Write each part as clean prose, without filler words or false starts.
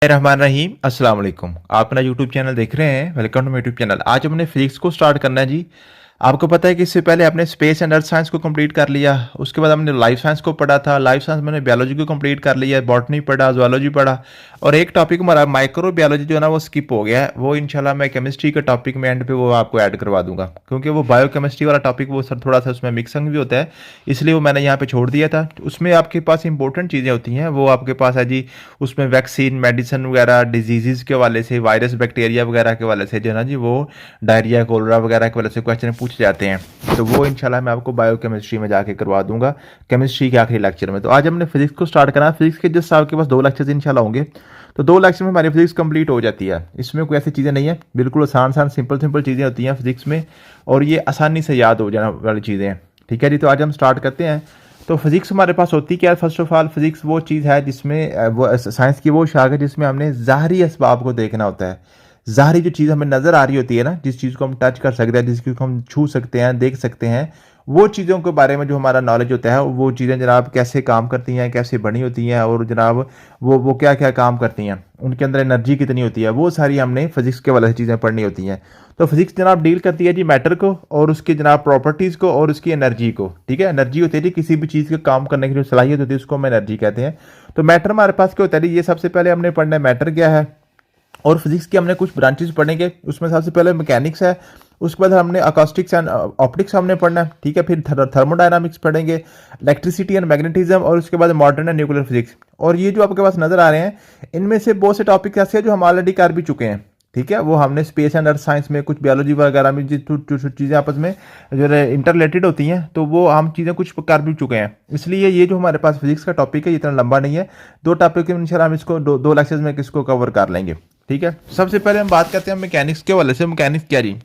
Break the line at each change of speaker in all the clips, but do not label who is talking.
रहमान रहीम अस्सलाम वालेकुम। आप अपना यूट्यूब चैनल देख रहे हैं, welcome to my YouTube channel. आज हमने फिजिक्स को स्टार्ट करना है जी। आपको पता है कि इससे पहले आपने स्पेस एंड अर्थ साइंस को कंप्लीट कर लिया, उसके बाद हमने लाइफ साइंस को पढ़ा था, लाइफ साइंस में बायोलॉजी को कंप्लीट कर लिया, बॉटनी पढ़ा, जूलॉजी पढ़ा, और एक टॉपिक हमारा माइक्रो बायोलॉजी जो है ना वो स्किप हो गया है। वो इंशाल्लाह मैं केमिस्ट्री के टॉपिक में एंड पे वो आपको ऐड करवा दूंगा, क्योंकि वो बायो केमिस्ट्री वाला टॉपिक वो सर थोड़ा सा उसमें मिक्सिंग भी होता है, इसलिए वो मैंने यहाँ पे छोड़ दिया था। उसमें आपके पास इंपॉर्टेंट चीज़ें होती हैं, वो आपके पास है जी। उसमें वैक्सीन, मेडिसिन वगैरह, डिजीज़ के हवाले से, वायरस, बैक्टीरिया वगैरह के हवाले से जो है ना जी, वो डायरिया, कोलरा वगैरह के हवाले से क्वेश्चन पूछे जाते हैं। तो वो इंशाल्लाह मैं आपको बायो केमिस्ट्री में जाके करवा दूंगा, केमिस्ट्री के आखिरी लेक्चर में। तो आज हमने फिजिक्स को स्टार्ट करना है। फिजिक्स के जस्ट आपके पास 2 लेक्चर्स इंशाल्लाह होंगे, तो 2 लेक्चर में हमारी फिजिक्स कंप्लीट हो जाती है। इसमें कोई ऐसी चीज़ें नहीं है, बिल्कुल आसान सिंपल चीज़ें होती हैं फिजिक्स में, और ये आसानी से याद हो जाने वाली चीज़ें हैं। ठीक है जी, तो आज हम स्टार्ट करते हैं। तो फिजिक्स हमारे पास होती क्या है? फर्स्ट ऑफ ऑल फिजिक्स वो चीज़ है जिसमें वो साइंस की वो शाख है जिसमें हमने ज़ाहरी असबाब को देखना होता है। ज़ाहरी जो चीज़ हमें नज़र आ रही होती है ना, जिस चीज़ को हम टच कर सकते हैं, जिस चीज़ को हम छू सकते हैं, देख सकते हैं, वो चीज़ों के बारे में जो हमारा नॉलेज होता है, वो चीज़ें जनाब कैसे काम करती हैं, कैसे बनी होती हैं, और जनाब वो क्या क्या काम करती हैं, उनके अंदर एनर्जी कितनी होती है, वो सारी हमने फिजिक्स के वाले से चीज़ें पढ़नी होती हैं। तो फिजिक्स जनाब डील करती है जी मैटर को और उसकी जनाब प्रॉपर्टीज़ को और उसकी एनर्जी को। ठीक है, एनर्जी होती है जी किसी भी चीज़ के काम करने की जो सलाहियत होती है, उसको हम एनर्जी कहते हैं। तो मैटर हमारे पास क्या होता है जी, ये सबसे पहले हमने पढ़ना है मैटर क्या है। और फिजिक्स की हमने कुछ ब्रांचेस पढ़ेंगे, उसमें सबसे पहले मैकेनिक्स है, उसके बाद हमने अकॉस्टिक्स एंड ऑप्टिक्स हमने पढ़ना है। ठीक है, फिर थर्मोडायनामिक्स पढ़ेंगे, इलेक्ट्रिसिटी एंड मैग्नेटिज्म, और उसके बाद मॉडर्न एंड न्यूक्लियर फिजिक्स। और ये जो आपके पास नजर आ रहे हैं, इनमें से बहुत से टॉपिक ऐसे हैं जो हम ऑलरेडी कर भी चुके हैं। ठीक है, वो हमने स्पेस एंड अर्थ साइंस में, कुछ बायोलॉजी वगैरह में जो चीज़ें आपस में जो इंटर रिलेटेड होती हैं, तो वो हम चीज़ें कुछ कर भी चुके हैं। इसलिए ये जो हमारे पास फिजिक्स का टॉपिक है, इतना लंबा नहीं है। 2 टॉपिक में इंशाल्लाह हम इसको दो लेक्चर्स में किसको कवर कर लेंगे। ठीक है, सबसे पहले हम बात करते हैं मैकेनिक्स के वाले से। मैकेनिक्स क्या रही?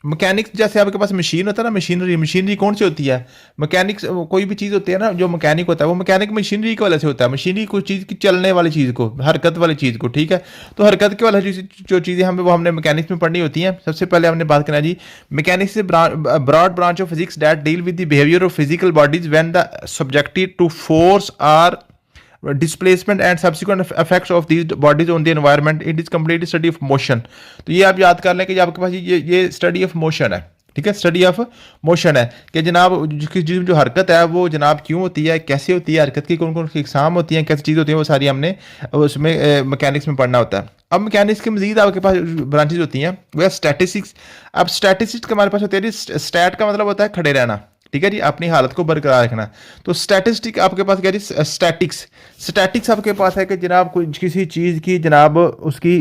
मैकेनिक्स जैसे आपके पास मशीन होता है ना, मशीनरी कौन सी होती है? मैकेनिक्स कोई भी चीज़ होती है ना, जो मैकेनिक होता है वो मैकेनिक मशीनरी के वाले से होता है। मशीनरी कोई चीज़ की चलने वाली चीज़ को, हरकत वाली चीज़ को। ठीक है, तो हरकत के वाले जो चीज़ें हमें वो हमने मैकेनिक्स में पढ़नी होती हैं। सबसे पहले हमने बात करना जी मैकेनिक्स से broad branch of physics that deal with the behaviour of physical bodies when the subjected to force are displacement and subsequent effects of these bodies on the environment. It is complete study of motion. तो ये आप याद कर लें कि आपके पास ये study of motion है। ठीक है, स्टडी ऑफ मोशन है कि जनाब जो हरकत है वो जनाब क्यों होती है, कैसे होती है, हरकत की कौन कौन सी इकसाम होती हैं, कैसी चीज़ होती है, वो सारी हमने उसमें मैकेनिक्स में पढ़ना होता है। अब मैकेनिक्स के मजीद आपके पास ब्रांचेज होती हैं, वो है स्टैटिस्टिक्स। अब स्टैटिस्टिक्स हमारे पास होती है, स्टैट का मतलब होता है खड़े रहना। ठीक है जी, अपनी हालत को बरकरार रखना। तो स्टैटिस्टिक आपके पास क्या जी? स्टैटिक्स आपके पास है कि जनाब कोई किसी चीज़ की जनाब उसकी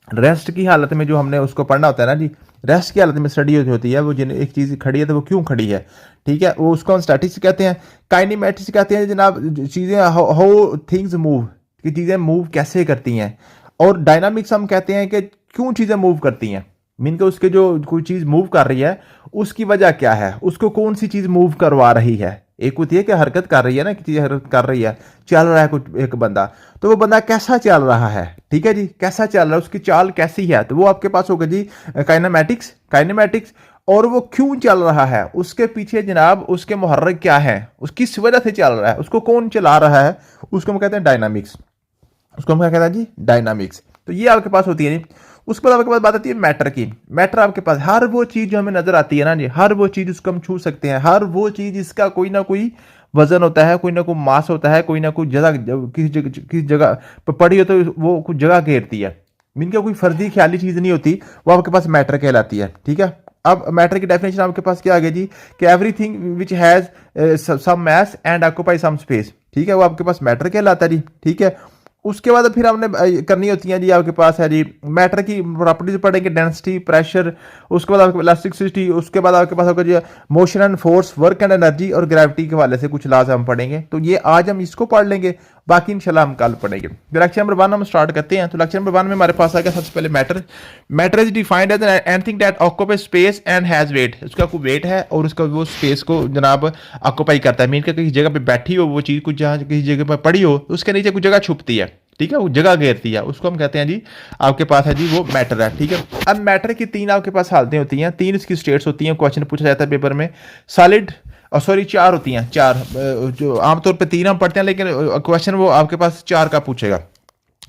रेस्ट की हालत में जो हमने उसको पढ़ना होता है ना जी, रेस्ट की हालत में स्टडी होती है, वो जिन एक चीज़ खड़ी है तो वो क्यों खड़ी है। ठीक है, वो उसको हम स्टैटिक्स कहते हैं। काइनेमेटिक्स कहते हैं जनाब चीज़ें हाउ थिंग्स मूव, कि चीज़ें मूव कैसे करती हैं। और डायनामिक्स हम कहते हैं कि क्यों चीज़ें मूव करती हैं, मीन के उसके जो कोई चीज़ मूव कर रही है उसकी वजह क्या है, उसको कौन सी चीज़ मूव करवा रही है। एक होती है कि हरकत कर रही है ना, कि चीज़ हरकत कर रही है, चल रहा है कुछ एक बंदा, तो वो बंदा कैसा चल रहा है। ठीक है जी, कैसा चल रहा है, उसकी चाल कैसी है, तो वो आपके पास होगा जी काइनेमैटिक्स। और वो क्यों चल रहा है, उसके पीछे जनाब उसके मुहर्रिक क्या है, उसकी किस वजह से चल रहा है, उसको कौन चला रहा है, उसको हम कहते हैं डायनामिक्स। उसको हम क्या कहते हैं जी? डायनामिक्स। तो ये आपके पास होती है। उसके बाद आपके पास बात आती है मैटर की। मैटर आपके पास हर वो चीज़ जो हमें नजर आती है ना जी, हर वो चीज़ उसको हम छू सकते हैं, हर वो चीज़ जिसका कोई ना कोई वजन होता है, कोई ना कोई मास होता है, कोई ना कोई जगह किसी जगह पर पड़ी हो तो वो कुछ जगह घेरती है। मीन का कोई फर्जी ख्याली चीज़ नहीं होती, वो आपके पास मैटर कहलाती है। ठीक है, अब मैटर की डेफिनेशन आपके पास क्या आ गई जी, कि everything which has some mass and occupy some space. ठीक है, वो आपके पास मैटर कहलाता है जी। ठीक है, उसके बाद फिर हमने करनी होती है जी, आपके पास है जी मैटर की प्रॉपर्टीज पढ़ेंगे, डेंसिटी, प्रेशर, उसके बाद आपके इलास्टिसिटी, उसके बाद आपके पास होगा जी motion and force, work and energy, और ग्रेविटी के वाले से कुछ लाज हम पढ़ेंगे। तो ये आज हम इसको पढ़ लेंगे, बाकी इंशाल्लाह हम कल पढ़ेंगे। तो लेक्चर नंबर 1 हम स्टार्ट करते हैं। तो लेक्चर नंबर 1 में हमारे पास आ गया सबसे पहले matter is defined as anything that occupy space and has weight. उसका कोई वेट है और उसका वो स्पेस को जनाब ऑक्यूपाई करता है। मीन का किसी जगह पे बैठी हो वो चीज़, कुछ जहाँ किसी जगह पर पड़ी हो, उसके नीचे कुछ जगह छुपती है। ठीक है, वो जगह घेरती है, उसको हम कहते हैं जी आपके पास है जी वो मैटर है। ठीक है, अब मैटर की 3 आपके पास हालतें होती हैं, 3 इसकी स्टेट्स होती हैं। क्वेश्चन पूछा जाता है पेपर में, सॉलिड, सॉरी 4 होती हैं, 4 जो आमतौर पे 3 हम पढ़ते हैं, लेकिन क्वेश्चन वो आपके पास 4 का पूछेगा।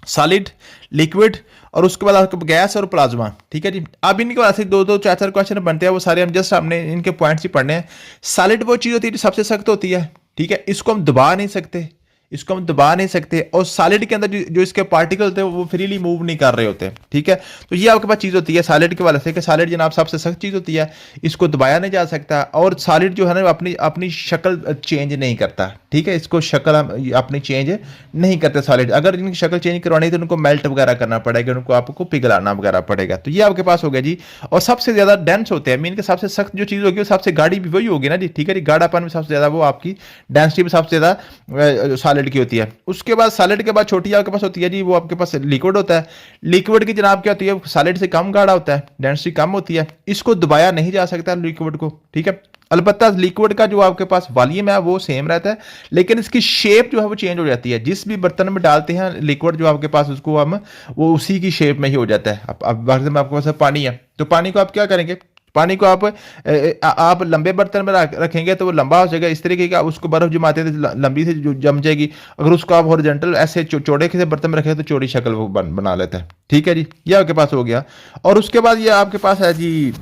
सॉलिड, लिक्विड और उसके बाद आपको गैस और प्लाज्मा। ठीक है जी। अब इनके बाद से दो दो चार चार क्वेश्चन बनते हैं, वो सारे हम जस्ट हमने इनके पॉइंट्स ही पढ़ने हैं। सॉलिड वो चीज़ होती है जो सबसे सख्त होती है। ठीक है, इसको हम दबा नहीं सकते, इसको हम दबा नहीं सकते। और सॉलिड के अंदर जो इसके पार्टिकल होते हैं वो फ्रीली मूव नहीं कर रहे होते। ठीक है, तो ये आपके पास चीज़ होती है सॉलिड के वाले से कि सॉलिड जनाब सबसे सख्त चीज़ होती है, इसको दबाया नहीं जा सकता। और सॉलिड जो है ना अपनी अपनी शक्ल चेंज नहीं करता। ठीक है, इसको शक्ल हम अपनी चेंज नहीं करते सॉलिड। अगर इनकी शक्ल चेंज करवानी है तो उनको मेल्ट वगैरह करना पड़ेगा, उनको आपको पिघलाना वगैरह पड़ेगा। तो ये आपके पास हो गया जी। और सबसे ज़्यादा डेंस होते हैं, मीन के सबसे सख्त जो चीज़ होगी वो सबसे गाढ़ी भी वही होगी ना जी। ठीक है जी, गाढ़ापन में सबसे ज़्यादा वो आपकी डेंसिटी में सबसे ज़्यादा सॉलिड की होती है। उसके बाद सॉलिड के बाद छोटी आपके पास होती है जी, वो आपके पास लिक्विड होता है। लिक्विड की जनाब क्या होती है, सॉलिड से कम गाढ़ा होता है, डेंसिटी कम होती है, इसको दबाया नहीं जा सकता लिक्विड को। ठीक है, अलबत्ता लिक्विड का जो आपके पास वॉल्यूम है वो सेम रहता है, लेकिन इसकी शेप जो है वो चेंज हो जाती है। जिस भी बर्तन में डालते हैं लिक्विड जो आपके पास, उसको हम वो उसी की शेप में ही हो जाता है। अब आपके पास पानी है, तो पानी को आप क्या करेंगे, पानी को आप लंबे बर्तन में रखेंगे तो वो लंबा हो जाएगा इस तरीके का, उसको बर्फ जमाते थे लंबी से जम जाएगी। अगर उसको आप हॉरिजॉन्टल ऐसे चौड़े से बर्तन में रखें तो चौड़ी शक्ल वो बना लेता है। ठीक है जी, ये आपके पास हो गया। और उसके बाद ये आपके पास है जी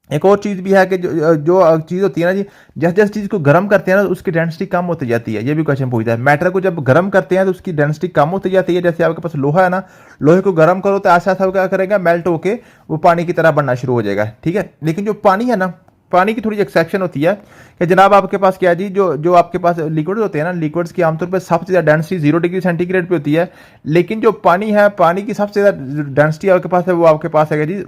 एक और चीज़ भी है कि जो चीज़ होती है ना जी, जैसे जैसे चीज़ को गर्म करते हैं ना उसकी डेंसिटी कम होती जाती है। ये भी क्वेश्चन पूछता है, मैटर को जब गर्म करते हैं तो उसकी डेंसिटी कम होती जाती है। जैसे आपके पास लोहा है ना, लोहे को गर्म करो तो आस्ते आस्ते क्या करेगा, मेल्ट होके वो पानी की तरह बनना शुरू हो जाएगा। ठीक है, लेकिन जो पानी है ना, पानी की थोड़ी एक्सेप्शन होती है कि जनाब आपके पास क्या है जी, जो आपके पास लिक्विड होते हैं ना, लिक्विड्स की आमतौर पर सबसे ज़्यादा डेंसिटी 0 डिग्री सेंटीग्रेड पे होती है। लेकिन जो पानी है, पानी की सबसे ज़्यादा डेंसिटी आपके पास है वो आपके पास है जी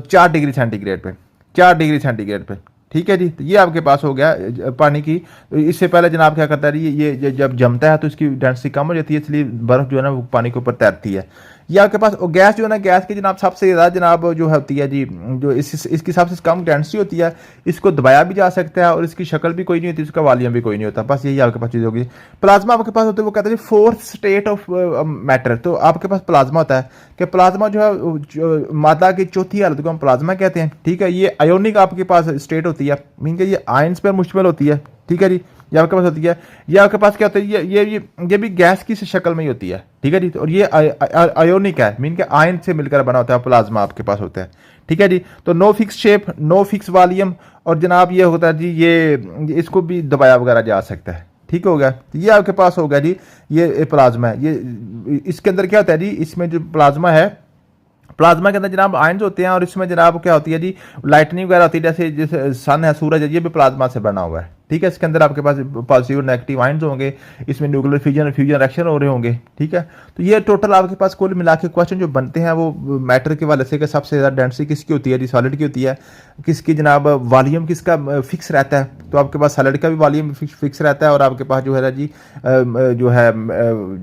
4 डिग्री सेंटीग्रेड पे, 4 डिग्री सेंटीग्रेड पे। ठीक है जी, तो ये आपके पास हो गया पानी की। इससे पहले जनाब क्या करता है जी, ये जब जमता है तो इसकी डेंसिटी कम हो जाती है, इसलिए बर्फ जो है ना वो पानी के ऊपर तैरती है। ये आपके पास गैस जो है ना, गैस की जनाब सबसे ज़्यादा जनाब जो होती है जी, जो इसकी सबसे कम डेंसिटी होती है, इसको दबाया भी जा सकता है और इसकी शक्ल भी कोई नहीं होती, इसका वॉल्यूम भी कोई नहीं होता। बस यही आपके पास चीज़ होगी। प्लाज्मा आपके पास होते हैं, वो कहते हैं फोर्थ स्टेट ऑफ मैटर। तो आपके पास प्लाज्मा होता है कि प्लाज्मा जो है मादा की चौथी हालत को हम प्लाज्मा कहते हैं। ठीक है, ये आयोनिक आपके पास स्टेट होती है, मीन के ये आयंस पर मुश्तमिल होती है। ठीक है जी, ये आपके पास होती है। ये आपके पास क्या होता है, ये भी गैस की शक्ल में ही होती है। ठीक है जी, और ये आयोनिक है, मीन के आयन से मिलकर बना होता है, प्लाज्मा आपके पास होता है। ठीक है जी, तो no fix shape, no fix volume, और जनाब ये होता है जी, ये इसको भी दबाया वगैरह जा सकता है। ठीक हो गया, ये आपके पास हो गया जी, ये प्लाज्मा है। ये इसके अंदर क्या होता है जी, इसमें जो प्लाज्मा है, प्लाज्मा के अंदर जनाब आयंस होते हैं, और इसमें जनाब क्या होती है जी, लाइटनिंग वगैरह होती है, जैसे जैसे सन है, सूरज है, ये भी प्लाज्मा से बना हुआ है। ठीक है, इसके अंदर आपके पास पॉजिटिव और नेगेटिव आयंस होंगे, इसमें न्यूक्लियर फ्यूजन और फ्यूजन रिएक्शन हो रहे होंगे। ठीक है, तो ये टोटल आपके पास कुल मिला के क्वेश्चन जो बनते हैं वो मैटर के वाले से कि सबसे ज़्यादा डेंसिटी किसकी होती है जी, सॉलिड की होती है, किसकी जनाब वॉल्यूम किसका फिक्स रहता है। तो आपके पास सॉलिड का भी वॉल्यूम फिक्स रहता है, और आपके पास जो है ना जी जो है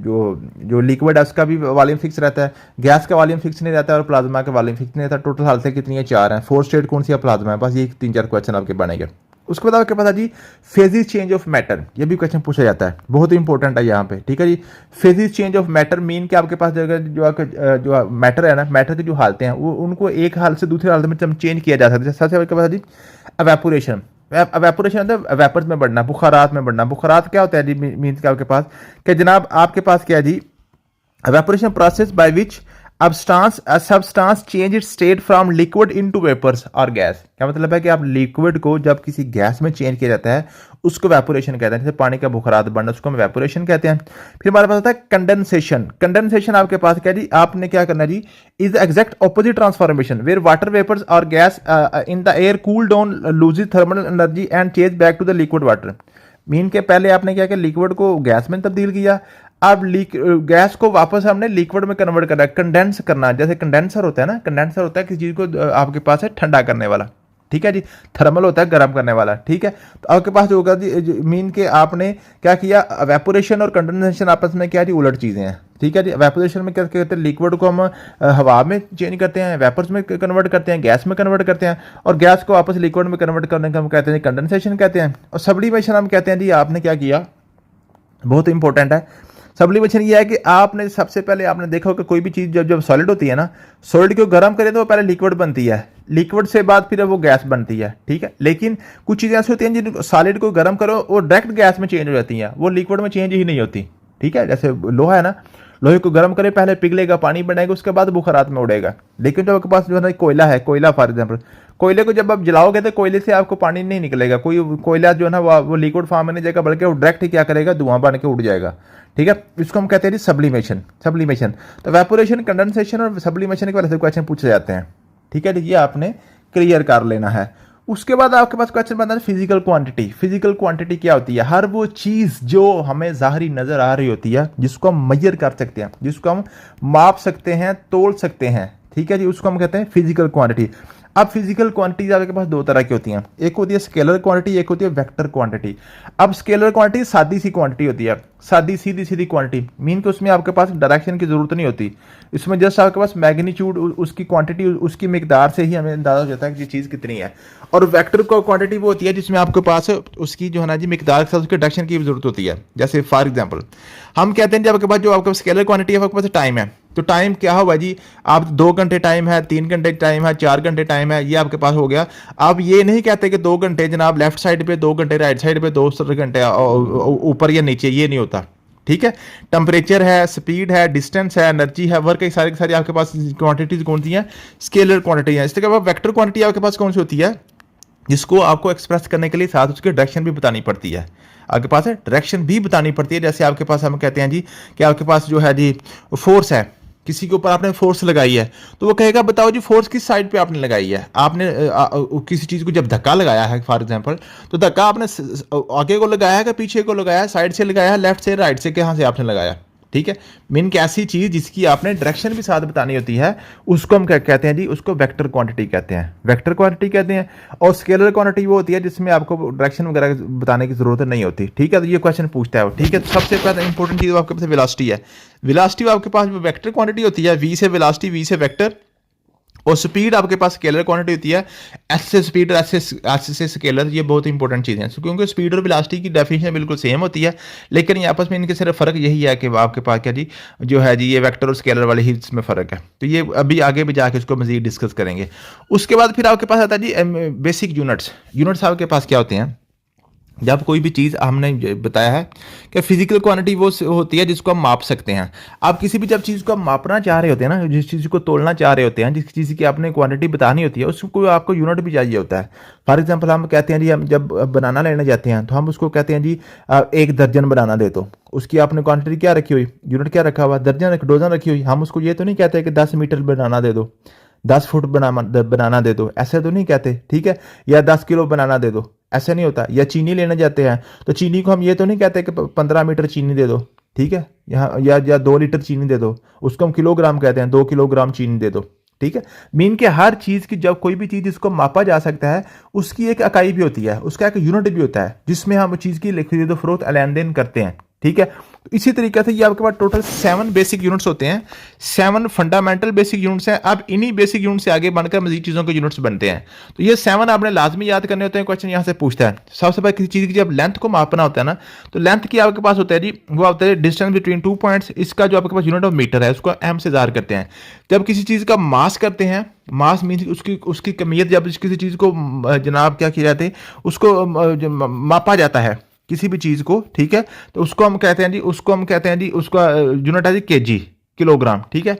जो लिक्विड है उसका भी वॉल्यूम फिक्स रहता है। गैस का वॉल्यूम फिक्स नहीं रहता है और प्लाज्मा का वॉल्यूम फिक्स नहीं रहता। टोटल हालतें कितनी है, 4 हैं। 4 स्टेट कौन सी है, प्लाज्मा है। बस ये 3-4 क्वेश्चन आपके बनेंगे। उसके बाद आपके पास है जी फेजिस चेंज ऑफ मैटर, ये भी क्वेश्चन पूछा जाता है, बहुत इंपॉर्टेंट है यहाँ पे। ठीक है जी, phases change of matter mean कि आपके पास जो मैटर है ना, मैटर की जो हालतें हैं वो उनको एक हाल से दूसरे हालत में चेंज किया जा सकता है। सबसे आपके पास है जी एवेपोरेशन। एवेपोरेशन होता है वेपर्स में बढ़ना, बुखारात में बढ़ना। बुखारात क्या होता है जी, मीन्स के आपके पास कि जनाब आपके पास क्या है जी, evaporation process by which a substance change its state from liquid into vapors or gas। क्या मतलब है कि आप लिक्विड को जब किसी गैस में चेंज किया जाता है उसको वेपोरेशन कहते हैं। जैसे पानी का बुखारात बनना, उसको हम वेपोरेशन कहते हैं। फिर हमारे पास होता है कंडेंसेशन। कंडेंसेशन आपके पास क्या जी, आपने क्या करना जी, is exact opposite transformation where water vapours or gas in the air cool down loses thermal energy and change back to the liquid water. Mean के पहले आपने क्या किया, लिक्विड को गैस में तब्दील किया, अब गैस को वापस हमने लिक्विड में कन्वर्ट करना है, कंडेंस करना। जैसे कंडेंसर होता है ना, कंडेंसर होता है किसी चीज़ को आपके पास है ठंडा करने वाला। ठीक है जी, थर्मल होता है गर्म करने वाला। ठीक है, तो आपके पास जो होगा जी, मीन के आपने क्या किया, वेपोरेशन और कंडेंसेशन आपस में क्या जी, उलट चीज़ें हैं। ठीक है जी, वेपोरेशन में क्या कहते हैं, लिक्विड को हम हवा में चेंज करते हैं, वेपर्स में कन्वर्ट करते हैं, गैस में कन्वर्ट करते हैं, और गैस को वापस लिक्विड में कन्वर्ट करने का हम कहते हैं कंडेंसेशन कहते हैं। और सब्लिमेशन हम कहते हैं जी, आपने क्या किया, बहुत इंपॉर्टेंट है। सब्लिमेशन ये है कि आपने सबसे पहले आपने देखा कि कोई भी चीज़ जब सॉलिड होती है ना, सॉलिड को गर्म करें तो वो पहले लिक्विड बनती है, लिक्विड से बाद फिर वो गैस बनती है। ठीक है, लेकिन कुछ चीज़ें ऐसी होती हैं जिन सॉलिड को गर्म करो वो डायरेक्ट गैस में चेंज हो जाती हैं, वो लिक्विड में चेंज ही नहीं होती। ठीक है, जैसे लोहा है ना, लोहे को गर्म करें, पहले पिघलेगा, पानी बनाएगा, उसके बाद बुखारात में उड़ेगा। लेकिन जो आपके पास जो है ना कोयला है, कोयला फॉर एग्जाम्पल, कोयले को जब आप जलाओगे तो कोयले से आपको पानी नहीं निकलेगा, कोई कोयला जो है ना वो लिक्विड फॉर्म में नहीं जाएगा, बल्कि वो डायरेक्ट ही क्या करेगा, धुआं बन के उड़ जाएगा। ठीक है, इसको हम कहते हैं सब्लिमेशन। सब्लिमेशन तो वेपोरेशन, कंडेंसेशन और सब्लिमेशन के बारे में क्वेश्चन पूछे जाते हैं। ठीक है, ये आपने क्लियर कर लेना है। उसके बाद आपके पास क्वेश्चन बनता है फिजिकल क्वांटिटी। फिजिकल क्वांटिटी क्या होती है? हर वो चीज़ जो हमें ज़ाहरी नज़र आ रही होती है, जिसको हम मेजर कर सकते हैं, जिसको हम माप सकते हैं, तोल सकते हैं, ठीक है जी, उसको हम कहते हैं फिजिकल क्वांटिटी। अब फिजिकल क्वांटिटीज आपके पास दो तरह की होती हैं, एक होती है स्केलर क्वांटिटी, एक होती है वेक्टर क्वांटिटी। अब स्केलर क्वांटिटी सादी सी क्वांटिटी होती है, सादी सीधी सीधी क्वांटिटी, मीन कि उसमें आपके पास डायरेक्शन की जरूरत नहीं होती, इसमें जस्ट आपके पास मैग्नीट्यूड, उसकी क्वांटिटी, उसकी मिकदार से ही हमें अंदाजा हो जाता है कि ये चीज़ कितनी है। और वेक्टर क्वांटिटी वो होती है जिसमें आपके पास उसकी जो है ना जी मिकदार के साथ उसके डायरेक्शन की जरूरत होती है। जैसे फॉर एग्जाम्पल हम कहते हैं जब आपके पास जो आपके स्केलर क्वांटिटी है, आपके पास टाइम है, तो टाइम क्या होगा जी, आप 2 घंटे टाइम है, 3 घंटे टाइम है, 4 घंटे टाइम है, ये आपके पास हो गया। आप ये नहीं कहते कि 2 घंटे जनाब लेफ्ट साइड पे, 2 घंटे राइट साइड पे, 2 घंटे ऊपर या नीचे, ये नहीं होता। ठीक है, टेम्परेचर है, स्पीड है, डिस्टेंस है, एनर्जी है, वर्क है, सारी की सारी आपके पास क्वांटिटीज कौन सी हैं? स्केलर क्वांटिटी है। इसके अलावा वेक्टर क्वांटिटी आपके पास कौन सी होती है? जिसको आपको एक्सप्रेस करने के लिए साथ उसकी डायरेक्शन भी बतानी पड़ती है, आपके पास है डायरेक्शन भी बतानी पड़ती है। जैसे आपके पास हम कहते हैं जी कि आपके पास जो है जी फोर्स है, किसी के ऊपर आपने फोर्स लगाई है, तो वो कहेगा बताओ जी फोर्स किस साइड पे आपने लगाई है। आपने किसी चीज़ को जब धक्का लगाया है फॉर एग्जांपल, तो धक्का आपने आगे को लगाया है कि पीछे को लगाया है, साइड से लगाया है, लेफ्ट से, राइट से, कहाँ से आपने लगाया। ठीक है, मीन कि ऐसी चीज़ जिसकी आपने डायरेक्शन भी साथ बतानी होती है, उसको हम क्या कहते हैं जी, उसको वेक्टर क्वांटिटी कहते हैं, वेक्टर क्वांटिटी कहते हैं। और स्केलर क्वांटिटी वो होती है जिसमें आपको डायरेक्शन वगैरह बताने की जरूरत नहीं होती। ठीक है, तो ये क्वेश्चन पूछता है वो। ठीक है, तो सबसे पहले इंपॉर्टेंट चीज़ आपके पास वेलोसिटी है। वेलोसिटी आपके पास वेक्टर क्वांटिटी होती है, वी से वेलोसिटी, वी से वेक्टर। और स्पीड आपके पास स्केलर क्वांटिटी होती है, एस से स्पीड, एस से स्केलर। ये बहुत इंपॉर्टेंट चीज़ है, क्योंकि स्पीड और वेलोसिटी की डेफिनेशन बिल्कुल सेम होती है, लेकिन ये आपस में इनके सिर्फ फ़र्क यही है कि आपके पास क्या जी जो है जी ये वेक्टर और स्केलर वाले ही इसमें फ़र्क है। तो ये अभी आगे भी जाके इसको मज़ीद डिस्कस करेंगे। उसके बाद फिर आपके पास आता है जी बेसिक यूनिट्स। यूनिट्स आपके पास क्या होते हैं? जब कोई भी चीज़ हमने बताया है कि फिजिकल क्वांटिटी वो होती है जिसको हम माप सकते हैं। आप किसी भी जब चीज़ को आप मापना चाह रहे होते हैं ना, जिस चीज़ को तोलना चाह रहे होते हैं, जिस चीज़ की आपने क्वांटिटी बतानी होती है, उसको आपको यूनिट भी चाहिए होता है। फॉर एग्जांपल हम कहते हैं जी, हम जब बनाना लेने जाते हैं तो हम उसको कहते हैं जी 1 दर्जन बनाना दे दो, उसकी आपने क्वांटिटी क्या रखी हुई, यूनिट क्या रखा हुआ, दर्जन, डोजन रखी हुई। हम उसको ये तो नहीं कहते कि 10 मीटर बनाना दे दो, 10 फुट बनाना दे दो, ऐसे तो नहीं कहते। ठीक है, या 10 किलो बनाना दे दो, ऐसे नहीं होता। या चीनी लेने जाते हैं तो चीनी को हम ये तो नहीं कहते कि 15 मीटर चीनी दे दो। ठीक है, यहाँ या 2 लीटर चीनी दे दो, उसको हम किलोग्राम कहते हैं, 2 किलोग्राम चीनी दे दो। ठीक है, मीन के हर चीज़ की जब कोई भी चीज़ जिसको मापा जा सकता है, उसकी एक इकाई भी होती है, उसका एक यूनिट भी होता है, जिसमें हम चीज़ की खरीदो फरोख्त लेन देन करते हैं। ठीक है, तो इसी तरीके से ये आपके पास टोटल 7 बेसिक यूनिट्स होते हैं, 7 फंडामेंटल बेसिक यूनिट्स हैं। अब इन्हीं बेसिक यूनिट से आगे बनकर मजीद चीज़ों के यूनिट्स बनते हैं। तो ये 7 आपने लाजमी याद करने होते हैं। क्वेश्चन यहाँ से पूछता है, सबसे पहले किसी चीज़ की जब लेंथ को मापना होता है ना, तो लेंथ की आपके पास होता है जी, वो होता है डिस्टेंस बिटवीन 2 पॉइंट्स। इसका जो आपके पास यूनिट ऑफ मीटर है, उसको एम से ज़ाहिर करते हैं। जब किसी चीज़ का मास करते हैं, मास मीन उसकी कमियत, जब किसी चीज़ को जनाब क्या किया जाता है, उसको मापा जाता है किसी भी चीज़ को। ठीक है, तो उसको हम कहते हैं जी, उसका यूनिट है जी केजी, किलोग्राम। ठीक है,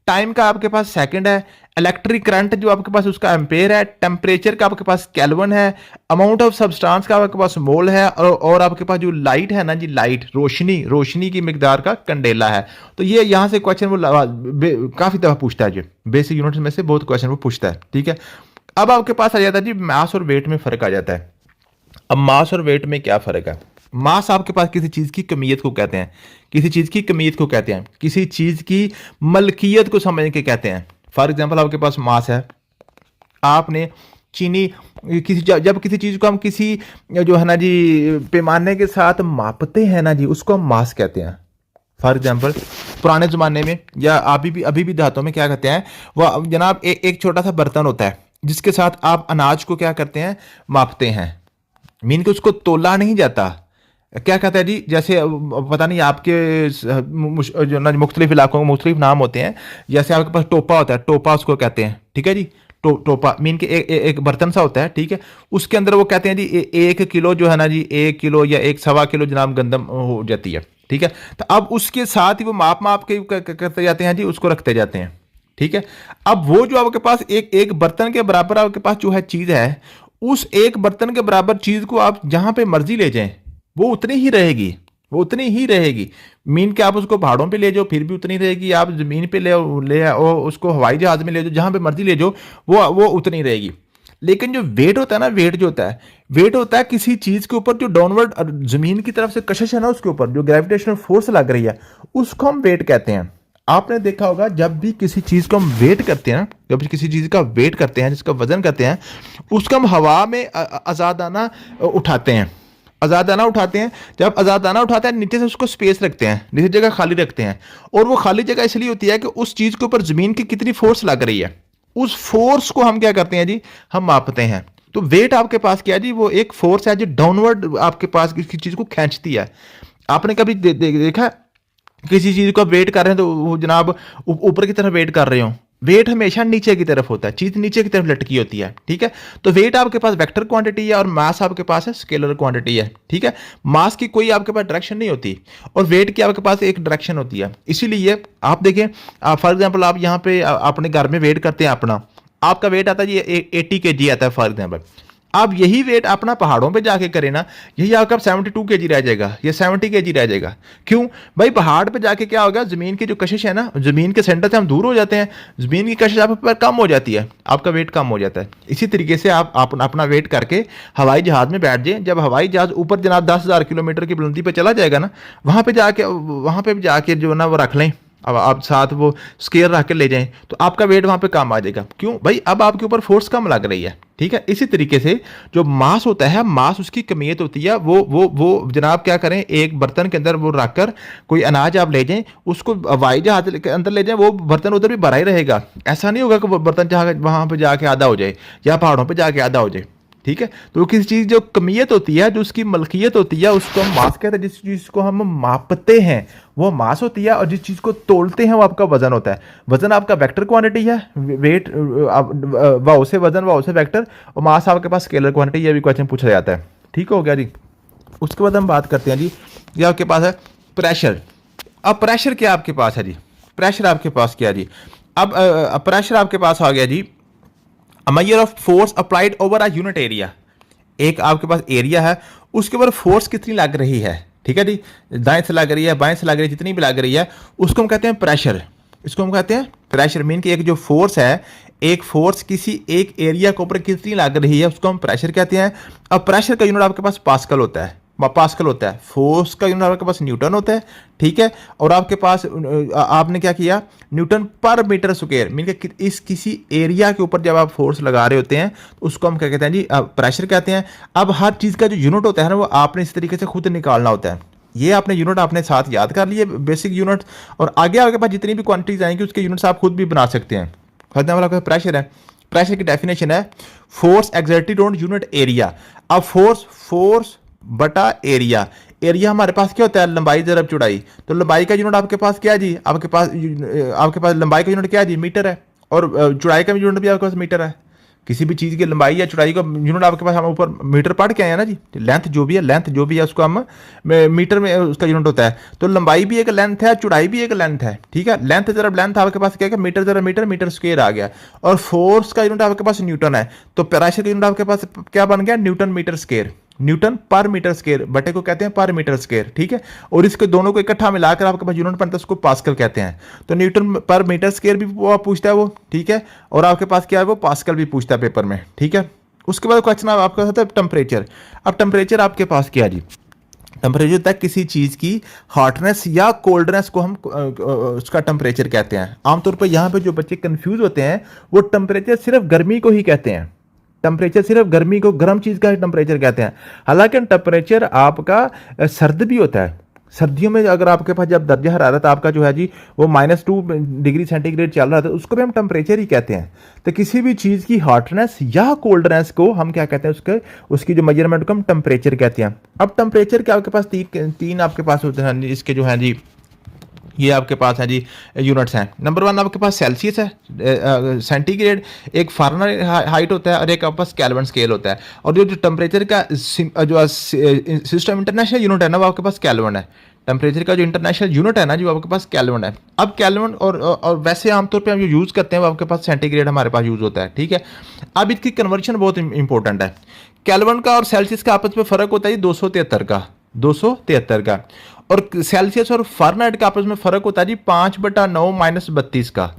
टाइम का आपके पास सेकंड है, इलेक्ट्रिक करंट जो आपके पास उसका एम्पेयर है, टेम्परेचर का आपके पास केल्विन है, अमाउंट ऑफ सब्सटेंस का आपके पास मोल है, और आपके पास जो लाइट है ना जी, लाइट, रोशनी की मिकदार का कंडेला है। तो ये यहाँ से क्वेश्चन वो काफ़ी दफ़ा पूछता है जी, बेसिक यूनिट्स में से बहुत क्वेश्चन वो पूछता है। ठीक है, अब आपके पास आ जाता है जी मास और वेट में फ़र्क आ जाता है। अब मास और वेट में क्या फ़र्क है? मास आपके पास किसी चीज़ की कमियत को कहते हैं, किसी चीज़ की कमियत को कहते हैं, किसी चीज़ की मलकियत को समझ के कहते हैं। फॉर एग्जांपल आपके पास मास है, आपने चीनी जब किसी चीज़ को हम किसी जो है ना जी पैमाने के साथ मापते हैं ना जी, उसको हम मास कहते हैं। फॉर एग्जाम्पल पुराने ज़माने में या अभी भी देहातों में क्या कहते हैं, वह जनाब एक छोटा सा बर्तन होता है जिसके साथ आप अनाज को क्या करते हैं, मापते हैं। मीन कि उसको तोला नहीं जाता, क्या कहता है जी, जैसे पता नहीं आपके जो ना मुख्तलिफ इलाकों में मुख्तलिफ नाम होते हैं। जैसे आपके पास टोपा होता है, टोपा उसको कहते हैं। ठीक है जी, टोपा मीन के एक बर्तन सा होता है। ठीक है, उसके अंदर वो कहते हैं जी 1 किलो जो है ना जी, 1 किलो या 1 सवा किलो जनाब गंदम हो जाती है। ठीक है। तो अब उसके साथ ही वो माप के करते जाते हैं जी, उसको रखते जाते हैं, ठीक है। अब वो जो आपके पास एक एक बर्तन के बराबर आपके पास जो है चीज है, उस एक बर्तन के बराबर चीज को आप जहां पे मर्जी ले जाएं, वो उतनी ही रहेगी, वो उतनी ही रहेगी। मीन के आप उसको पहाड़ों पे ले जाओ फिर भी उतनी रहेगी, आप जमीन पे ले आओ, उसको हवाई जहाज में ले जाओ, जहां पे मर्जी ले जाओ, वो उतनी रहेगी। लेकिन जो वेट होता है ना, वेट जो होता है, वेट होता है किसी चीज के ऊपर जो डाउनवर्ड जमीन की तरफ से कशिश है ना, उसके ऊपर जो ग्रेविटेशनल फोर्स लग रही है, उसको हम वेट कहते हैं। आपने देखा होगा जब भी किसी चीज को हम वेट करते हैं ना, जब भी किसी चीज का वेट करते हैं, जिसका वजन करते हैं, उसको हम हवा में आजादाना उठाते हैं, आजादाना उठाते हैं। जब आजादाना उठाते हैं, नीचे से उसको स्पेस रखते हैं, नीचे जगह खाली रखते हैं। और वो खाली जगह इसलिए होती है कि उस चीज के ऊपर जमीन की कितनी फोर्स लग रही है, उस फोर्स को हम क्या करते हैं जी, हम मापते हैं। तो वेट आपके पास क्या है जी, वो एक फोर्स है जो डाउनवर्ड आपके पास किसी चीज को खींचती है। आपने कभी देखा किसी चीज को वेट कर रहे हैं तो वो जनाब ऊपर की तरफ वेट कर रहे हो, वेट हमेशा नीचे की तरफ होता है, चीज नीचे की तरफ लटकी होती है, ठीक है। तो वेट आपके पास वेक्टर क्वांटिटी है और मास आपके पास है स्केलर क्वांटिटी है, ठीक है। मास की कोई आपके पास डायरेक्शन नहीं होती और वेट की आपके पास एक डायरेक्शन होती है। इसीलिए आप देखें, फॉर एग्जाम्पल आप यहाँ पे अपने घर में वेट करते हैं अपना, आपका वेट आता है जी 80 kg आता है फॉर एग्जाम्पल। आप यही वेट अपना पहाड़ों पे जाके करें ना, यही आपका 72 kg रह जाएगा, ये 70 kg रह जाएगा। क्यों भाई, पहाड़ पे जाके क्या होगा, जमीन की जो कशिश है ना, जमीन के सेंटर से हम दूर हो जाते हैं, जमीन की कशिश आप पर कम हो जाती है, आपका वेट कम हो जाता है। इसी तरीके से आप अपना वेट करके हवाई जहाज में बैठ जाए, जब हवाई जहाज ऊपर जनाब 10,000 किलोमीटर की बुलंदी पे चला जाएगा ना, वहां पे जाके जो ना वो रख लें, अब आप साथ वो स्केयर रख के ले जाएं, तो आपका वेट वहां पे कम आ जाएगा। क्यों भाई, अब आपके ऊपर फोर्स कम लग रही है, ठीक है। इसी तरीके से जो मास होता है, मास उसकी कमियत होती है, वो जनाब क्या करें, एक बर्तन के अंदर वो रखकर कोई अनाज आप ले जाएं, उसको हवाई जहाज के अंदर ले जाएं, वो बर्तन उधर भी भरा ही रहेगा। ऐसा नहीं होगा कि वो बर्तन जहाँ वहां पे जाके आधा हो जाए या पहाड़ों पर जाके आधा हो जाए, ठीक है। तो किसी चीज जो कमियत होती है, जो उसकी मलकियत होती है, उसको हम मास कहते हैं। जिस चीज को हम मापते हैं वो मास होती है, और जिस चीज को तोलते हैं वो आपका वजन होता है। वजन आपका वेक्टर क्वांटिटी है, वेट वाओ से वजन, वाओ से वेक्टर, और मास आपके पास स्केलर क्वांटिटी। ये भी क्वेश्चन पूछा जाता है, ठीक हो गया जी। उसके बाद हम बात करते हैं जी, ये आपके पास है प्रेशर। अब प्रेशर क्या आपके पास है जी, प्रेशर आपके पास क्या है जी, अब प्रेशर आपके पास आ गया जी, a measure of force applied over a unit area. एक आपके पास एरिया है, उसके ऊपर फोर्स कितनी लग रही है, ठीक है जी, दाएं से लग रही है, बाएं से लग रही है, जितनी भी लग रही है, उसको हम कहते हैं प्रेशर। इसको हम कहते हैं प्रेशर। मीन कि एक जो फोर्स है, एक फोर्स किसी एक एरिया के ऊपर कितनी लग रही है, उसको हम प्रेशर कहते हैं। अब प्रेशर का यूनिट आपके पास पास्कल होता है, पास्कल होता है। फोर्स का यूनिट आपके पास न्यूटन होता है, ठीक है। और आपके पास आपने क्या किया, न्यूटन पर मीटर स्क्वायर। मीन कि इस किसी एरिया के ऊपर जब आप फोर्स लगा रहे होते हैं तो उसको हम क्या कहते हैं जी, प्रेशर कहते हैं। अब हर चीज़ का जो यूनिट होता है ना, वो आपने इस तरीके से खुद निकालना होता है। ये आपने यूनिट अपने साथ याद कर लिए, बेसिक यूनिट, और आगे आपके पास जितनी भी क्वांटिटीज आएंगी उसके यूनिट्स आप खुद भी बना सकते हैं। खरीदने वाला प्रेशर है, प्रेशर की डेफिनेशन है force exerted on unit area. अब फोर्स बटा एरिया, एरिया हमारे पास क्या होता है, लंबाई जरब चौड़ाई। तो लंबाई का यूनिट आपके पास क्या है जी, आपके पास लंबाई का यूनिट क्या है जी, मीटर है, और चौड़ाई का यूनिट भी आपके पास मीटर है। किसी भी चीज़ की लंबाई या चौड़ाई का यूनिट आपके पास हम ऊपर मीटर पढ़ के आए हैं ना जी, लेंथ जो भी है उसको हम मीटर में उसका यूनिट होता है। तो लंबाई भी एक लेंथ है, चौड़ाई भी एक लेंथ है, ठीक है। लेंथ जरा लेंथ आपके पास क्या है, मीटर जरा मीटर, मीटर स्क्वायर आ गया। और फोर्स का यूनिट आपके पास न्यूटन है, तो प्रेशर का यूनिट आपके पास क्या बन गया, न्यूटन मीटर स्क्वायर। न्यूटन पर मीटर स्क्वायर, बटे को कहते हैं पर मीटर स्क्वायर, ठीक है। और इसके दोनों को इकट्ठा मिलाकर आपके पास यूनिट बनता है, उसको पास्कल कहते हैं। तो न्यूटन पर मीटर स्क्वायर भी वो पूछता है वो, ठीक है। और आपके पास क्या है, वो पास्कल भी पूछता है पेपर में, ठीक है। उसके बाद क्वेश्चन आपका होता है टेम्परेचर। अब टेम्परेचर आपके पास क्या है जी, टेम्परेचर तक किसी चीज़ की हॉटनेस या कोल्डनेस को हम उसका टेम्परेचर कहते हैं। आमतौर पर यहाँ पे जो बच्चे कंफ्यूज होते हैं, वो टेम्परेचर सिर्फ गर्मी को ही कहते हैं, टेम्परेचर सिर्फ गर्मी को, गर्म चीज़ का टेम्परेचर कहते हैं। हालांकि टेम्परेचर आपका सर्द भी होता है। सर्दियों में अगर आपके पास जब दर्जा हरारत आपका जो है जी वो -2 डिग्री सेंटीग्रेड चल रहा था, तो उसको भी हम टेम्परेचर ही कहते हैं। तो किसी भी चीज़ की हॉटनेस या कोल्डनेस को हम क्या कहते हैं, उसकी जो मेजरमेंट को हम टेम्परेचर कहते हैं। अब टेम्परेचर के आपके पास तीन आपके पास होते हैं, इसके जो है जी, ये आपके पास है जी यूनिट्स हैं। नंबर 1 आपके पास सेल्सियस है, सेंटीग्रेड, एक फ़ारेनहाइट होता है, और एक आपके पास केल्विन स्केल होता है। और जो टेम्परेचर का जो सिस्टम इंटरनेशनल यूनिट है ना, वो आपके पास केल्विन है, टेम्परेचर का जो इंटरनेशनल यूनिट है ना जी वो आपके पास केल्विन है। अब केल्विन और वैसे आमतौर पे हम जो यूज़ करते हैं वो आपके पास सेंटीग्रेड हमारे पास यूज़ होता है, ठीक है। अब इसकी कन्वर्जन बहुत इंपॉर्टेंट है। केल्विन का और सेल्सियस का आपस में फ़र्क होता है 273 का, 273 का। और सेल्सियस और फ़ारेनहाइट का आपस में फ़र्क होता है जी 5/9 माइनस 32 का,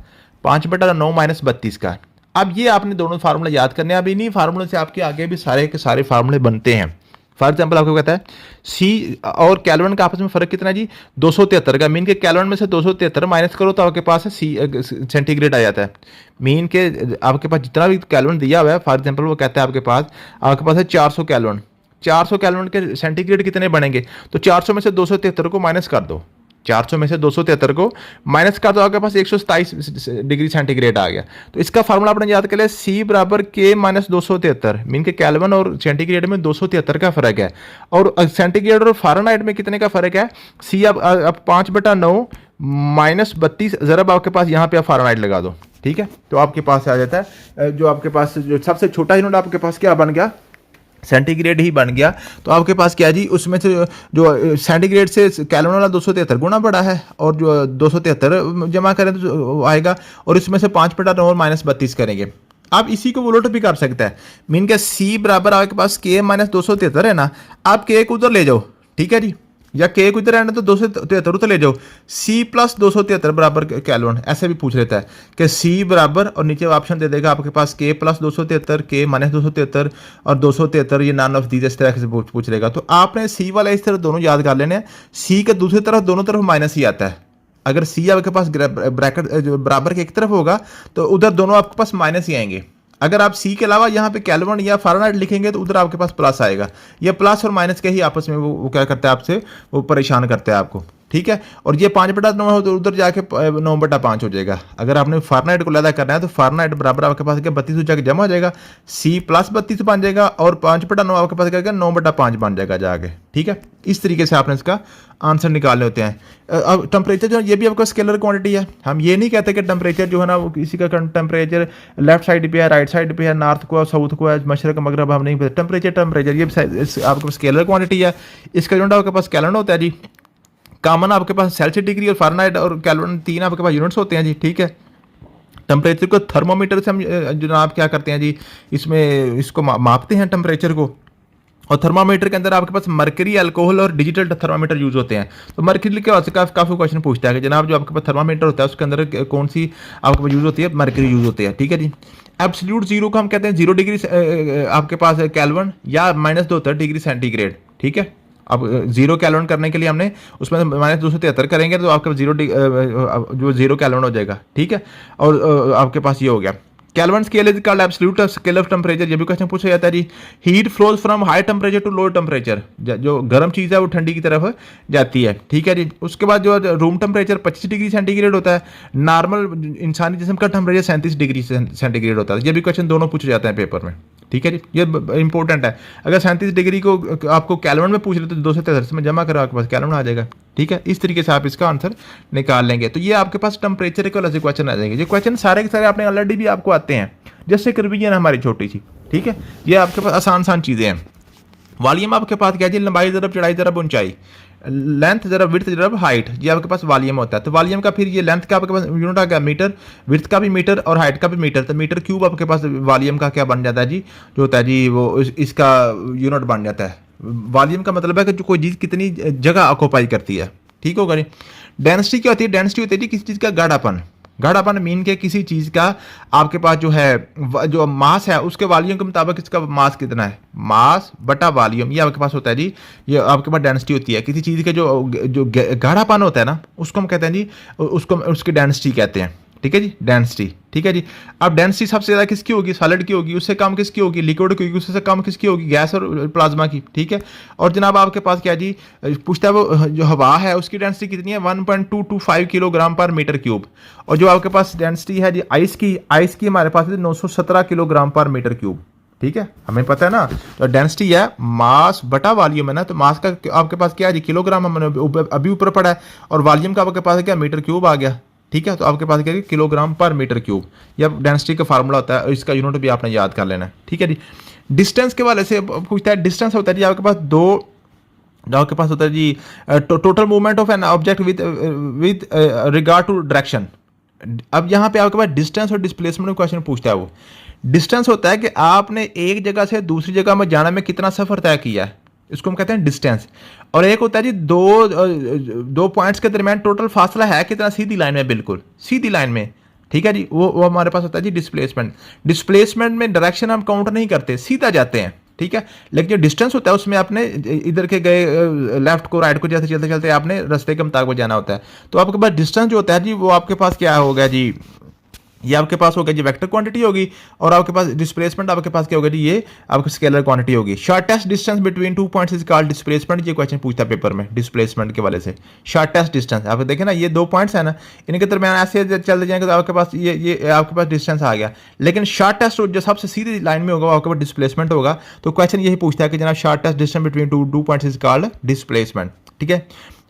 5/9 माइनस 32 का। अब ये आपने दोनों फार्मूले याद करने हैं। अब इन्हीं फार्मूले से आपके आगे भी सारे के सारे फार्मूले बनते हैं। फॉर एग्जाम्पल आपको कहता है सी और केल्विन का आपस में फ़र्क कितना है जी 273 का। मीन के केल्विन में से 273 माइनस करो तो आपके पास है सी सेंटीग्रेड आ जाता है। मीन के आपके पास जितना भी केल्विन दिया हुआ है, फॉर एग्जाम्पल वो कहता है आपके पास है 400 केल्विन। 400 केल्विन के सेंटीग्रेड कितने बनेंगे, तो 400 में से 273 को माइनस कर दो, 400 में से 273 को माइनस कर दो, आपके पास 127 डिग्री सेंटीग्रेड आ गया। तो इसका फार्मूला आपने याद कर लिया, सी बराबर के माइनस 273। मीन के केल्विन और सेंटीग्रेड में 273 का फर्क है, और सेंटीग्रेड और फ़ारेनहाइट में कितने का फर्क है। सी अब 5/9 माइनस 32 ज़रा आपके पास यहाँ पे आप फ़ारेनहाइट लगा दो, ठीक है। तो आपके पास आ जाता है जो आपके पास जो सबसे छोटा यूनिट आपके पास क्या बन गया, सेंटीग्रेड ही बन गया। तो आपके पास क्या जी, उसमें से जो सेंटीग्रेड से केल्विन वाला 273 गुना बड़ा है, और जो 273 जमा करें तो आएगा, और इसमें से 5/9 माइनस 32 करेंगे। आप इसी को उलट भी कर सकते हैं। मीन का सी बराबर आपके पास के माइनस 273 है ना, आप के को उधर ले जाओ, ठीक है जी, या के को इधर है ना तो 273 उधर ले जाओ। सी प्लस 273 बराबर केल्विन, ऐसे भी पूछ लेता है कि सी बराबर, और नीचे ऑप्शन दे देगा आपके पास के प्लस 273, के माइनस 273 और 273, ये नॉन ऑफ दीज इस तरह से पूछ लेगा। तो आपने सी वाला इस तरह दोनों याद कर लेने हैं। सी के दूसरी तरफ दोनों तरफ माइनस ही आता है। अगर सी आपके पास ब्रैकेट बराबर के एक तरफ होगा तो उधर दोनों आपके पास माइनस ही आएंगे। अगर आप सी के अलावा यहाँ पे केल्विन या फ़ारेनहाइट लिखेंगे तो उधर आपके पास प्लस आएगा। ये प्लस और माइनस के ही आपस में वो क्या करता है आपसे, वो परेशान करते हैं आपको, ठीक है। और ये 5/9 हो तो उधर जाके 9/5 हो जाएगा। अगर आपने फ़ारेनहाइट को लैदा करना है तो फ़ारेनहाइट बराबर आपके पास 32 जाके जमा हो जाएगा, सी प्लस 32 बन जाएगा, और 5/9 आपके पास क्या 9/5 बन जाएगा जाके, ठीक है। इस तरीके से आपने इसका आंसर निकालने होते हैं। अब टेम्परेचर जो ये भी आपका स्केलर क्वांटिटी है। हम ये नहीं कहते कि टेम्परेचर जो है ना वो किसी का टेम्परेचर लेफ्ट साइड पे है, राइट साइड पे है, नॉर्थ को है, साउथ को है, मशरक मगरब, हम नहीं पता। टेम्परेचर ये आपके पास स्केलर क्वांटिटी है। इसका जो आपके पास केल्विन होता है जी, कॉमन आपके पास सेल्सियस डिग्री और फ़ारेनहाइट और केल्विन 3 आपके पास यूनिट्स होते हैं जी, ठीक है। टेम्परेचर को थर्मोमीटर से हम जनाब क्या करते हैं जी, इसमें इसको मापते हैं टेम्परेचर को। और थर्मामीटर के अंदर आपके पास मरकरी, अल्कोहल और डिजिटल थर्मामीटर यूज होते हैं। तो मरकरी के वास्ते काफ़ी क्वेश्चन पूछता है कि जनाब जो आपके पास थर्मामीटर होता है उसके अंदर कौन सी आपके पास यूज होती है, मरकरी यूज होती है, ठीक है जी। एब्सोल्यूट जीरो को हम कहते हैं 0 डिग्री आपके पास केल्विन या माइनस 273 डिग्री सेंटीग्रेड, ठीक है। अब 0 केल्विन करने के लिए हमने उसमें माइनस 273 करेंगे तो आपके पास 0 केल्विन हो जाएगा, ठीक है। और आपके पास ये हो गया। Kelvin scale is called absolute scale of temperature. ये भी क्वेश्चन पूछा जाता है जी। Heat flows from high temperature to low temperature, जो गर्म चीज़ है वो ठंडी की तरफ जाती है, ठीक है जी। उसके बाद जो रूम टेम्परेचर 25 डिग्री सेंटीग्रेड होता है। नॉर्मल इंसानी जिस्म का टेम्परेचर 37 डिग्री सेंटीग्रेड होता है। ये भी क्वेश्चन दोनों पूछे जाते हैं पेपर में, ठीक है जी। ये इंपॉर्टेंट है। अगर 37 डिग्री को आपको केल्विन में पूछ ले तो 273 में जमा करो, आपके पास केल्विन आ जाएगा, ठीक है। इस तरीके से आप इसका आंसर निकाल लेंगे। तो ये आपके पास टेम्परेचर के वाले क्वेश्चन आ जाएंगे। ये क्वेश्चन सारे के सारे आपने ऑलरेडी भी आपको आते हैं, जैसे रिवीजन हमारी छोटी सी, ठीक है। ये आपके पास आसान चीज़ें हैं। वॉल्यूम आपके पास क्या है, लंबाई ज़रब चौड़ाई ज़रब ऊंचाई, लेंथ ज़रब विड्थ ज़रब हाइट, ये आपके पास वॉल्यूम होता है। तो वॉल्यूम का फिर ये लेंथ का आपके पास यूनिट आ गया मीटर, विड्थ का भी मीटर और हाइट का भी मीटर। तो मीटर क्यूब आपके पास वॉल्यूम का क्या बन जाता है जी, जो होता है जी वो इसका यूनिट बन जाता है। वॉल्यूम का मतलब है कि जो कोई चीज़ कितनी जगह ऑक्यूपाई करती है, ठीक होगा जी। डेंसिटी क्या होती है, डेंसिटी होती है जी किसी चीज़ का गाढ़ापन। गाढ़ापन मीन के किसी चीज़ का आपके पास जो है जो मास है उसके वॉल्यूम के मुताबिक इसका मास कितना है, मास बटा वॉल्यूम, ये आपके पास होता है जी। ये आपके पास डेंसिटी होती है किसी चीज़ के जो गाढ़ापन होता है ना उसको हम कहते हैं जी, उसको उसकी डेंसिटी कहते हैं, ठीक है जी, डेंसिटी, ठीक है जी। अब डेंसिटी सबसे ज़्यादा किसकी होगी, सॉलिड की होगी। उससे कम किसकी होगी, लिक्विड की होगी। उससे कम किसकी होगी, गैस और प्लाज्मा की, ठीक है। और जनाब आपके पास क्या जी पूछता है, वो जो हवा है उसकी डेंसिटी कितनी है, 1.225 किलोग्राम पर मीटर क्यूब। और जो आपके पास डेंसिटी है जी आइस की हमारे पास है 917 किलोग्राम पर मीटर क्यूब, ठीक है। हमें पता है ना, तो डेंसिटी है मास बटा वॉल्यूम है ना, तो मास का आपके पास क्या है जी किलोग्राम, हमने अभी ऊपर पड़ा है। और वॉल्यूम का आपके पास क्या मीटर क्यूब आ गया, ठीक है। तो आपके पास क्या है किलोग्राम पर मीटर क्यूब, यह डेंसिटी का फार्मूला होता है। इसका यूनिट भी आपने याद कर लेना है, ठीक है जी। डिस्टेंस के वाले से पूछता है, डिस्टेंस होता है जी आपके पास दो जो आपके पास होता है जी total movement of an object with regard to direction. अब यहाँ पे आपके पास डिस्टेंस और डिस्प्लेसमेंट का क्वेश्चन पूछता है। वो डिस्टेंस होता है कि आपने एक जगह से दूसरी जगह में जाने में कितना सफर तय किया है, इसको हम कहते हैं डिस्टेंस। और एक होता है जी दो पॉइंट्स के दरमियान टोटल फासला है कितना, सीधी लाइन में, बिल्कुल सीधी लाइन में, ठीक है जी, वो हमारे पास होता है जी डिस्प्लेसमेंट। डिस्प्लेसमेंट में डायरेक्शन हम काउंट नहीं करते, सीधा जाते हैं, ठीक है। लेकिन जो डिस्टेंस होता है उसमें आपने इधर के गए लेफ्ट को राइट को जैसे चलते चलते आपने रास्ते के मुताबिक जाना होता है। तो आपके पास डिस्टेंस जो होता है जी वो आपके पास क्या होगा जी, ये आपके पास होगा जी वेक्टर क्वांटिटी होगी, और आपके पास डिस्प्लेसमेंट आपके पास क्या होगा जी, ये आपकी स्केलर क्वांटिटी होगी। Shortest distance between 2 points is called displacement. ये क्वेश्चन पूछता है पेपर में डिस्प्लेसमेंट के वाले से। शॉर्टेस्ट डिस्टेंस आप देखें ना, ये 2 पॉइंट्स है ना, इनके दरमियान ऐसे चलते जाएंगे तो आपके पास ये आपके पास डिस्टेंस आ गया। लेकिन शॉर्टेस्ट जो सबसे सीधी लाइन में होगा आपके पास डिस्प्लेसमेंट होगा। तो क्वेश्चन यही पूछता है कि जनाब shortest distance between two points is called displacement, ठीक है।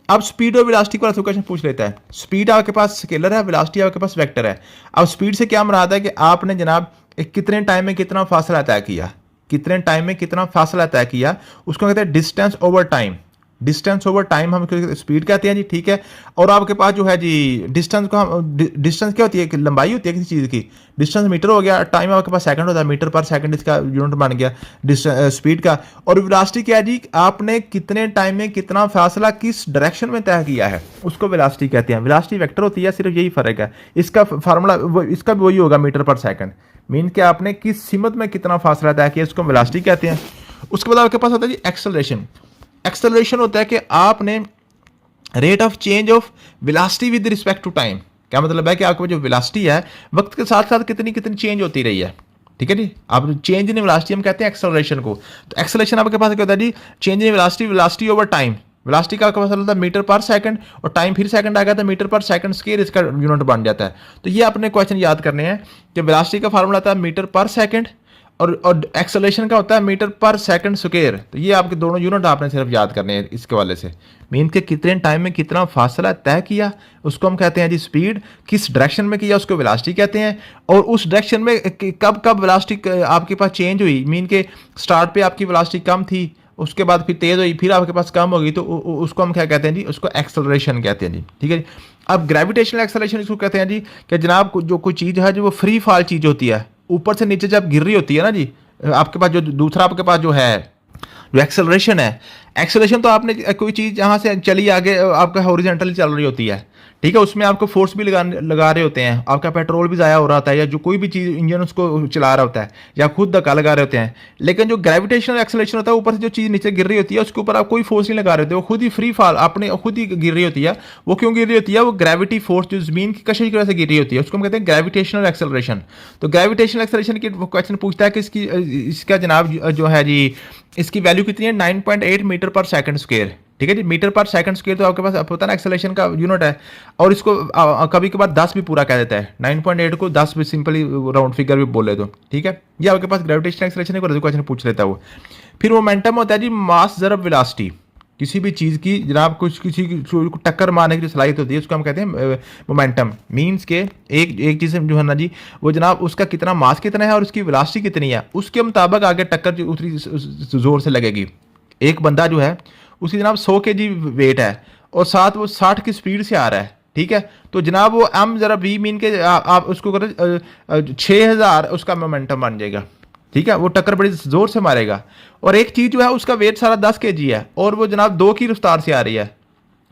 अब स्पीड और वेलोसिटी का क्वेश्चन पूछ लेता है। स्पीड आपके पास स्केलर है, वेलोसिटी आपके पास वेक्टर है। अब स्पीड से क्या मुराद है कि आपने जनाब कितने टाइम में कितना फासला तय किया, कितने टाइम में कितना फासला तय किया, उसको कहते हैं distance over time. Distance over time हम स्पीड कहते हैं जी, ठीक है। और आपके पास जो है जी डिस्टेंस को हम डिस्टेंस क्या होती है, कि लंबाई होती है किसी चीज़ की। डिस्टेंस मीटर हो गया, टाइम आपके पास सेकंड होता है, मीटर पर सेकंड इसका यूनिट बन गया स्पीड का। और वेलोसिटी क्या है जी, आपने कितने टाइम में कितना फासला किस डायरेक्शन में तय किया है, उसको वेलोसिटी कहते हैं। वेलोसिटी वेक्टर होती है, सिर्फ यही फर्क है। इसका फार्मूला इसका भी वही होगा, मीटर पर सेकंड। मीन कि आपने किस सीमत में कितना फासला तय किया, इसको वेलोसिटी कहते हैं। उसके बाद आपके पास होता है जी एक्सेलरेशन। एक्सेलरेशन होता है कि आपने rate of change of velocity with respect to time. क्या मतलब है कि आपको जो वेलोसिटी है वक्त के साथ साथ कितनी कितनी चेंज होती रही है, ठीक है जी। आप चेंज इन वेलोसिटी हम कहते हैं एक्सेलरेशन को। तो एक्सेलरेशन आपके पास क्या होता है जी, change in velocity, velocity over time. Velocity का आपके पास होता है मीटर पर सेकंड, और टाइम फिर सेकंड आ गया तो मीटर पर सेकंड स्क्वायर इसका यूनिट बन जाता है। तो ये आपने क्वेश्चन याद करने हैं कि वेलोसिटी का फार्मूला आता है मीटर पर सेकंड, और एक्सेलरेशन का होता है मीटर पर सेकंड स्क्वायर। तो ये आपके दोनों यूनिट आपने सिर्फ याद करने हैं इसके वाले से। मीन के कितने टाइम में कितना फासला तय किया उसको हम कहते हैं जी स्पीड। किस डायरेक्शन में किया उसको वेलोसिटी कहते हैं। और उस डायरेक्शन में कब कब वेलोसिटी आपके पास चेंज हुई, मीन के स्टार्ट पे आपकी वेलोसिटी कम थी, उसके बाद फिर तेज हुई, फिर आपके पास कम होगी, तो उसको हम क्या कहते हैं जी, उसको एक्सेलरेशन कहते हैं जी, ठीक है जी। अब ग्रेविटेशनल एक्सेलरेशन इसको कहते हैं जी कि जनाब जो कोई चीज़ है जो वो फ्री फॉल चीज़ होती है, ऊपर से नीचे जब गिर रही होती है ना जी, आपके पास जो दूसरा आपके पास जो है जो एक्सेलरेशन है, एक्सेलरेशन तो आपने कोई चीज़ जहाँ से चली आगे आपका हॉरिजॉन्टली चल रही होती है, ठीक है, उसमें आपको फोर्स भी लगा रहे होते हैं, आपका पेट्रोल भी ज़ाया हो रहा होता है, या जो कोई भी चीज़ इंजन उसको चला रहा होता है, या खुद धक्का लगा रहे होते हैं। लेकिन जो ग्रेविटेशनल एक्सेलरेशन होता है, ऊपर से जो चीज़ नीचे गिर रही होती है उसके ऊपर आप कोई फोर्स नहीं लगा रहे होते, वो खुद ही फ्री फॉल अपने खुद ही गिर रही होती है। वो क्यों गिर रही होती है, वो ग्रेविटी फोर्स जो जमीन की कशिश की वजह से गिर रही होती है, उसको हम कहते हैं ग्रेविटेशनल एक्सेलरेशन। तो ग्रेविटेशनल एक्सेलरेशन की क्वेश्चन पूछता है कि इसका जनाब जो है जी इसकी वैल्यू कितनी है, 9.8 मीटर पर सेकंड स्क्वायर, ठीक है जी। मीटर पर सेकंड स्क्वायर तो आपके पास होता है ना एक्सेलरेशन का यूनिट है, और इसको कभी कभार 10 भी पूरा कह देता है, 9.8 को 10 भी सिंपली राउंड फिगर भी बोले तो, ठीक है। ये आपके पास ग्रेविटेशनल एक्सेलरेशन को क्वेश्चन पूछ लेता है वो। फिर मोमेंटम होता है जी मास ज़रब वेलोसिटी। किसी भी चीज़ की जनाब कुछ किसी की टक्कर मारने की जो सलाहियत होती है उसको हम कहते हैं मोमेंटम। मीन्स के एक चीज़ जो है ना जी, वो जनाब उसका कितना मास कितना है और उसकी वेलोसिटी कितनी है, उसके मुताबिक आगे टक्कर जो उतनी ज़ोर से लगेगी। एक बंदा जो है उसकी जनाब 100 kg वेट है और साथ वो 60 की स्पीड से आ रहा है, ठीक है। तो जनाब वो एम ज़रा बी मीन के आप उसको करें 6000 उसका मोमेंटम बन जाएगा, ठीक है। वो टक्कर बड़ी जोर से मारेगा। और एक चीज़ जो है उसका वेट सारा 10 kg है और वो जनाब 2 की रफ्तार से आ रही है,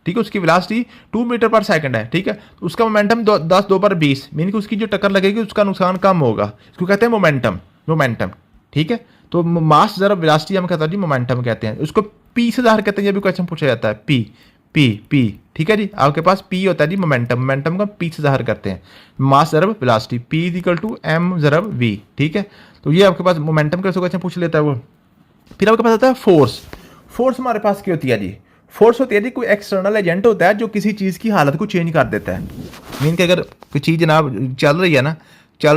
ठीक है। उसकी वेलोसिटी 2 मीटर पर सेकंड है, ठीक है। उसका मोमेंटम 10 2 पर 20, मीन कि उसकी जो टक्कर लगेगी उसका नुकसान कम होगा। इसको कहते हैं मोमेंटम, ठीक है। तो मास ज़रा वेलोसिटी हम कहते हैं जी मोमेंटम कहते हैं। उसको पी से ज़ाहिर करते हैं, ये भी क्वेश्चन पूछा जाता है, पी, ठीक है जी। आपके पास पी होता है जी मोमेंटम का पी से ज़ाहिर करते हैं, मास ज़रब velocity, p is equal to m ज़रब वी, ठीक है। तो ये आपके पास मोमेंटम का क्वेश्चन पूछ लेता है वो। फिर आपके पास आता है फोर्स हमारे पास क्या होती है जी, फोर्स होती है जी कोई एक्सटर्नल एजेंट होता है जो किसी चीज़ की हालत को चेंज कर देता है। मीन कि अगर कोई चीज़ जनाब चल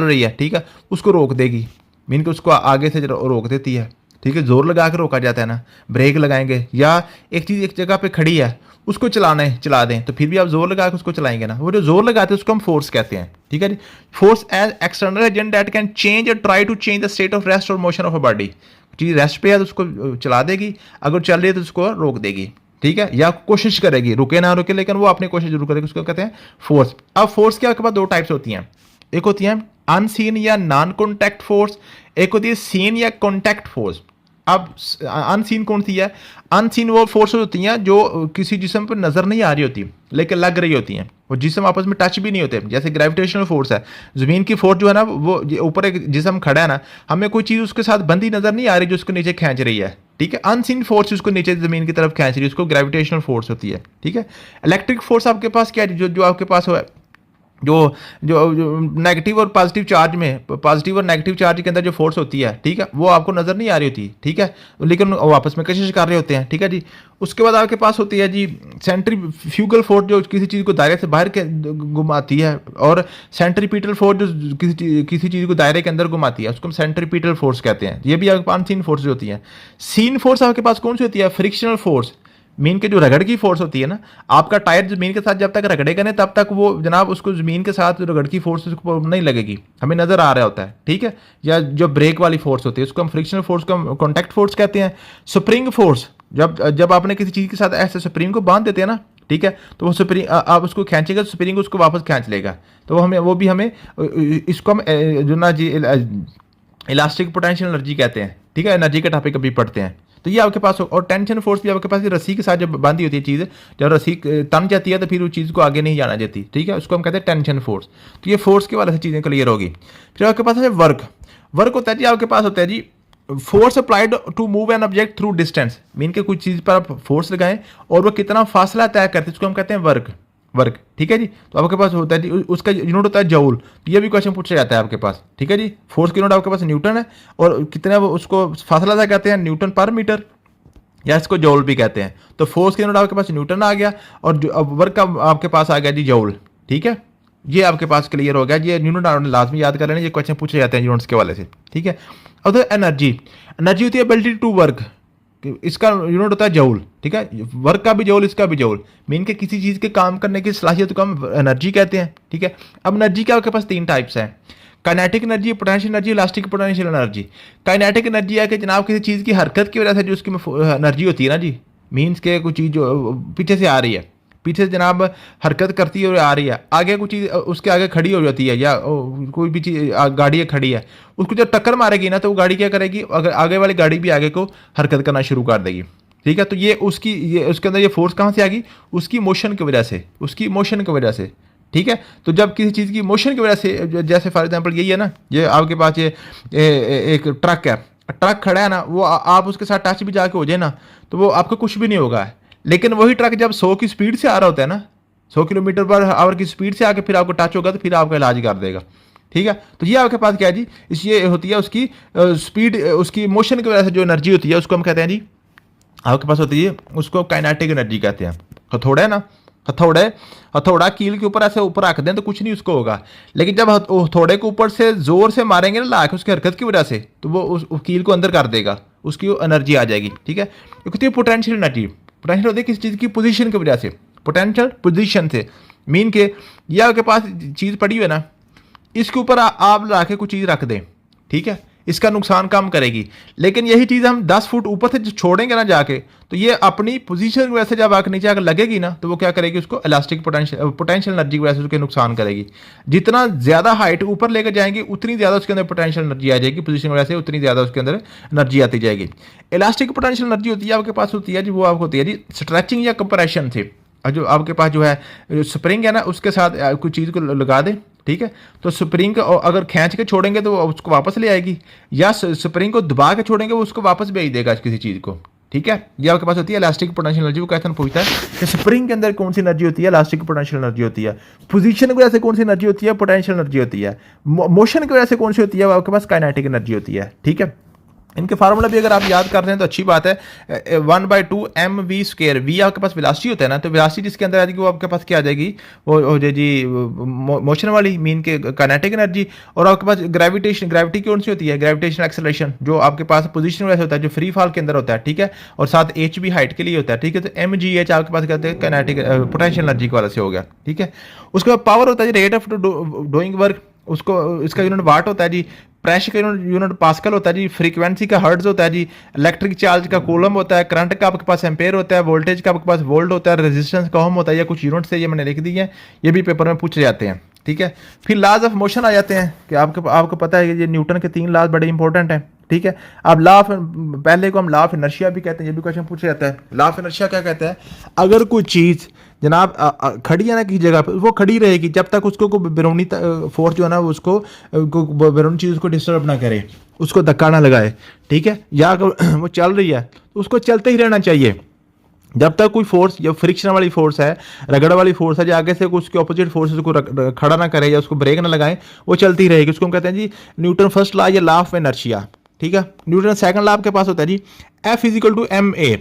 रही है, ठीक है, उसको रोक देगी, मीन कि उसको आगे से रोक देती है, ठीक है। जोर लगा के रोका जाता है ना, ब्रेक लगाएंगे, या एक चीज़ एक जगह पे खड़ी है उसको चला दें तो फिर भी आप जोर लगा के उसको चलाएंगे ना, वो जो जोर लगाते हैं उसको हम फोर्स कहते हैं, ठीक है जी। Force as external agent that can change or try to change the state of rest or motion of a body. चीज़ रेस्ट पे है तो उसको चला देगी, अगर चल रही है तो उसको रोक देगी, ठीक है, या कोशिश करेगी, रुके ना रुके लेकिन वो अपनी कोशिश जरूर करेगी, उसको कहते हैं फोर्स। अब फोर्स के आपके पास दो टाइप्स होती हैं, एक होती है अनसीन या नॉन कॉन्टैक्ट फोर्स, एक होती है सीन या कॉन्टैक्ट फोर्स। अब अनसीन कौन सी है? अनसीन वो फोर्स होती हैं जो किसी जिस्म पर नजर नहीं आ रही होती लेकिन लग रही होती हैं, वो जिस्म आपस में टच भी नहीं होते, जैसे ग्रेविटेशनल फोर्स है, जमीन की फोर्स जो है ना, वो ऊपर एक जिस्म खड़ा है ना, हमें कोई चीज़ उसके साथ बंधी नजर नहीं आ रही जो उसको नीचे खींच रही है, ठीक है, अनसीन फोर्स उसको नीचे जमीन की तरफ खींच रही है, उसको ग्रेविटेशनल फोर्स होती है, ठीक है। इलेक्ट्रिक फोर्स आपके पास क्या है, जो आपके पास है, जो जो नेगेटिव और पॉजिटिव चार्ज में, पॉजिटिव और नेगेटिव चार्ज के अंदर जो फोर्स होती है, ठीक है, वो आपको नजर नहीं आ रही होती, ठीक है, लेकिन वो आपस में कशिश कर रहे होते हैं, ठीक है जी। उसके बाद आपके पास होती है जी सेंट्रीफ्यूगल फोर्स, जो किसी चीज़ को दायरे से बाहर के घुमाती है, और सेंट्रीपिटल फोर्स जो किसी चीज़ को दायरे के अंदर घुमाती है, उसको हम सेंट्रीपिटल फोर्स कहते हैं। ये भी आपके पास सीन फोर्स होती है। सीन फोर्स आपके पास कौन सी होती है? फ्रिक्शनल फोर्स, मीन के जो रगड़ की फोर्स होती है ना, आपका टायर जमीन के साथ जब तक रगड़ेगा नहीं तब तक वो जनाब उसको जमीन के साथ रगड़ की फोर्स उसको नहीं लगेगी, हमें नजर आ रहा होता है, ठीक है। या जो ब्रेक वाली फोर्स होती है उसको हम फ्रिक्शनल फोर्स को हम कॉन्टैक्ट फोर्स कहते हैं। स्प्रिंग फोर्स, जब आपने किसी चीज़ के साथ ऐसे स्प्रिंग को बांध देते हैं ना, ठीक है, तो वो स्प्रिंग आप उसको खींचेगा तो स्प्रिंग उसको वापस खींच लेगा, तो वो भी हमें इसको हम जो ना जी इलास्टिक पोटेंशियल एनर्जी कहते हैं, ठीक है, एनर्जी के टॉपिक कभी पढ़ते हैं। तो ये आपके पास, और टेंशन फोर्स भी आपके पास रस्सी के साथ जब बांधी होती है चीज़, जब रस्सी तन जाती है तो फिर उस चीज़ को आगे नहीं जाना देती, ठीक है, उसको हम कहते हैं टेंशन फोर्स। तो ये फोर्स के वाले से चीज़ें क्लियर होगी। फिर आपके पास है वर्क। वर्क होता है जी, आपके पास होता है जी force applied to move an object through distance, mean के कुछ चीज़ पर आप फोर्स लगाएं और वो कितना फासला तय करते हैं, उसको हम कहते हैं वर्क। ठीक है जी। तो आपके पास होता है जी, उसका यूनिट होता है जूल। तो ये भी क्वेश्चन पूछा जाता है आपके पास, ठीक है जी। फोर्स की यूनिट आपके पास न्यूटन है, और कितना वो उसको फासला तय कहते हैं न्यूटन पर मीटर, या इसको जौल भी कहते हैं। तो फोर्स की यूनिट आपके पास न्यूटन आ गया, और जो अब वर्क का आपके पास आ गया जी जौल, ठीक है। ये आपके पास क्लियर हो गया, ये यूनिट आपने लाजमी याद कर लेना, ये क्वेश्चन पूछे जाते हैं यूनिट्स के वाले से, ठीक है। अब एनर्जी, एनर्जी होती है एबिलिटी टू वर्क, इसका यूनिट होता है जौल, ठीक है। वर्क का भी जौल, इसका भी जौल, मीन के किसी चीज़ के काम करने की सलाहियत को हम एनर्जी कहते हैं, ठीक है। अब एनर्जी के आपके पास तीन टाइप्स हैं, kinetic energy, potential energy, elastic potential energy. Kinetic energy है कि जनाब किसी चीज़ की हरकत की वजह से जो उसकी एनर्जी होती है ना जी, मीन्स के कुछ चीज़ जो पीछे से आ रही है, पीछे से जनाब हरकत करती है और आ रही है, आगे कुछ चीज़ उसके आगे खड़ी हो जाती है, या कोई भी चीज़ गाड़ी खड़ी है, उसको जब टक्कर मारेगी ना तो वो गाड़ी क्या करेगी, अगर आगे वाली गाड़ी भी आगे को हरकत करना शुरू कर देगी, ठीक है। तो ये उसके अंदर ये फोर्स कहाँ से आ गई? उसकी मोशन की वजह से, उसकी मोशन की वजह से, ठीक है। तो जब किसी चीज़ की मोशन की वजह से, जैसे फॉर एग्जांपल यही है ना, ये आपके पास ये एक ट्रक है, ट्रक खड़ा है ना, वो आप उसके साथ टच भी जाके हो जाए ना तो वो आपको कुछ भी नहीं होगा, लेकिन वही ट्रक जब 100 की स्पीड से आ रहा होता है ना, 100 किलोमीटर पर आवर की स्पीड से आके फिर आपको टच होगा तो फिर आपका इलाज कर देगा, ठीक है। तो ये आपके पास क्या है जी, ये होती है उसकी स्पीड, उसकी मोशन की वजह से जो एनर्जी होती है उसको हम कहते हैं जी, आपके पास होती है उसको काइनेटिक एनर्जी कहते हैं। हथौड़ा है ना, हथौड़ा कील के ऊपर ऐसे ऊपर रख दें तो कुछ नहीं उसको होगा, लेकिन जब हथौड़े के ऊपर से जोर से मारेंगे ना ला के उसकी हरकत की वजह से, तो वो उस कील को अंदर कर देगा, उसकी एनर्जी आ जाएगी, ठीक है। ये होती है पोटेंशियल एनर्जी। पोटेंशियल होती है किसी चीज़ की पोजीशन की वजह से, पोटेंशियल पोजीशन से, मीन के ये आपके पास चीज़ पड़ी हुई है ना, इसके ऊपर आप ला के कुछ चीज़ रख दें, ठीक है, इसका नुकसान कम करेगी, लेकिन यही चीज़ हम 10 फुट ऊपर से छोड़ेंगे ना जाके, तो ये अपनी पोजीशन की वजह से जब आकर नीचे आकर लगेगी ना तो वो क्या करेगी, उसको इलास्टिक पोटेंशियल एनर्जी की वजह से उसके नुकसान करेगी। जितना ज़्यादा हाइट ऊपर लेकर जाएंगे उतनी ज़्यादा उसके अंदर पोटेंशियल एनर्जी आ जाएगी, पोजीशन की वजह से उतनी ज़्यादा उसके अंदर एनर्जी आती जाएगी। इलास्टिक पोटेंशियल एनर्जी होती है आपके पास होती है जी, वो आपको होती है जी स्ट्रेचिंग या कंप्रेशन से, जो आपके पास जो है स्प्रिंग है ना उसके साथ कुछ चीज़ को लगा दे, ठीक है, तो स्प्रिंग को अगर खींच के छोड़ेंगे तो उसको वापस ले आएगी, या स्प्रिंग को दबा के छोड़ेंगे वो उसको वापस भेज देगा किसी चीज़ को, ठीक है। ये आपके पास होती है इलास्टिक पोटेंशियल एनर्जी। वो क्वेश्चन पूछता है कि स्प्रिंग के अंदर कौन सी एनर्जी होती है? इलास्टिक पोटेंशियल एनर्जी होती है। पोजीशन की वजह से कौन सी एनर्जी होती है? पोटेंशियल एनर्जी होती है। मोशन की वजह से कौन सी होती है? आपके पास काइनेटिक एनर्जी होती है, ठीक है। इनके फार्मूला भी अगर आप याद कर रहे हैं तो अच्छी बात है। 1/2 mv², वी आपके पास वेलोसिटी होता है ना, तो वेलोसिटी जिसके अंदर आ जाएगी वो आपके पास क्या आ जाएगी, वो हो जाए जी मोशन वाली, मीन के काइनेटिक एनर्जी। और आपके पास ग्रेविटी कौन सी होती है? ग्रेविटेशनल एक्सेलरेशन, जो आपके पास पोजीशन वैसे होता है, जो फ्री फॉल के अंदर होता है, ठीक है, और साथ एच भी हाइट के लिए होता है, ठीक है। तो mgh आपके पास कहते हैं काइनेटिक पोटेंशियल एनर्जी की वजह से हो गया, ठीक है। उसके बाद पावर होता है रेट ऑफ डूइंग वर्क, उसको इसका यूनिट वाट होता है जी, प्रेशर का यूनिट पास्कल होता है जी, फ्रीक्वेंसी का हर्ट्ज होता है जी, इलेक्ट्रिक चार्ज का कूलम होता है, करंट का आपके पास एम्पेयर होता है, वोल्टेज का आपके पास वोल्ट होता है, रेजिस्टेंस का ओम होता है। ये कुछ यूनिट्स है, ये मैंने लिख दिए हैं, ये भी पेपर में पूछे जाते हैं, ठीक है। फिर लॉज ऑफ मोशन आ जाते हैं कि आपको पता है कि ये न्यूटन के 3 लॉज बड़े इंपॉर्टेंट हैं, ठीक है। अब लॉ ऑफ, पहले को हम लॉ ऑफ इनर्शिया भी कहते हैं, ये भी क्वेश्चन पूछा जाता है। लॉ ऑफ इनर्शिया क्या कहता है, अगर कोई चीज़ जनाब खड़ी है ना किसी जगह पर, वो खड़ी रहेगी जब तक उसको कोई बैरूनी फोर्स जो है ना उसको बैरूनी चीज़ उसको डिस्टर्ब ना करे, उसको धक्का ना लगाए, ठीक है। या अगर वो चल रही है तो उसको चलते ही रहना चाहिए जब तक कोई फोर्स, जो फ्रिक्शन वाली फोर्स है, रगड़ वाली फोर्स है, जो आगे से उसके ऑपोजिट फोर्सेस को खड़ा ना करे या उसको ब्रेक ना लगाए, वो चलती रहेगी। उसको हम कहते हैं जी न्यूटन फर्स्ट लॉ या लॉ ऑफ इनर्शिया, ठीक है। न्यूटन सेकंड लॉ आपके पास होता है जी F equal to ma,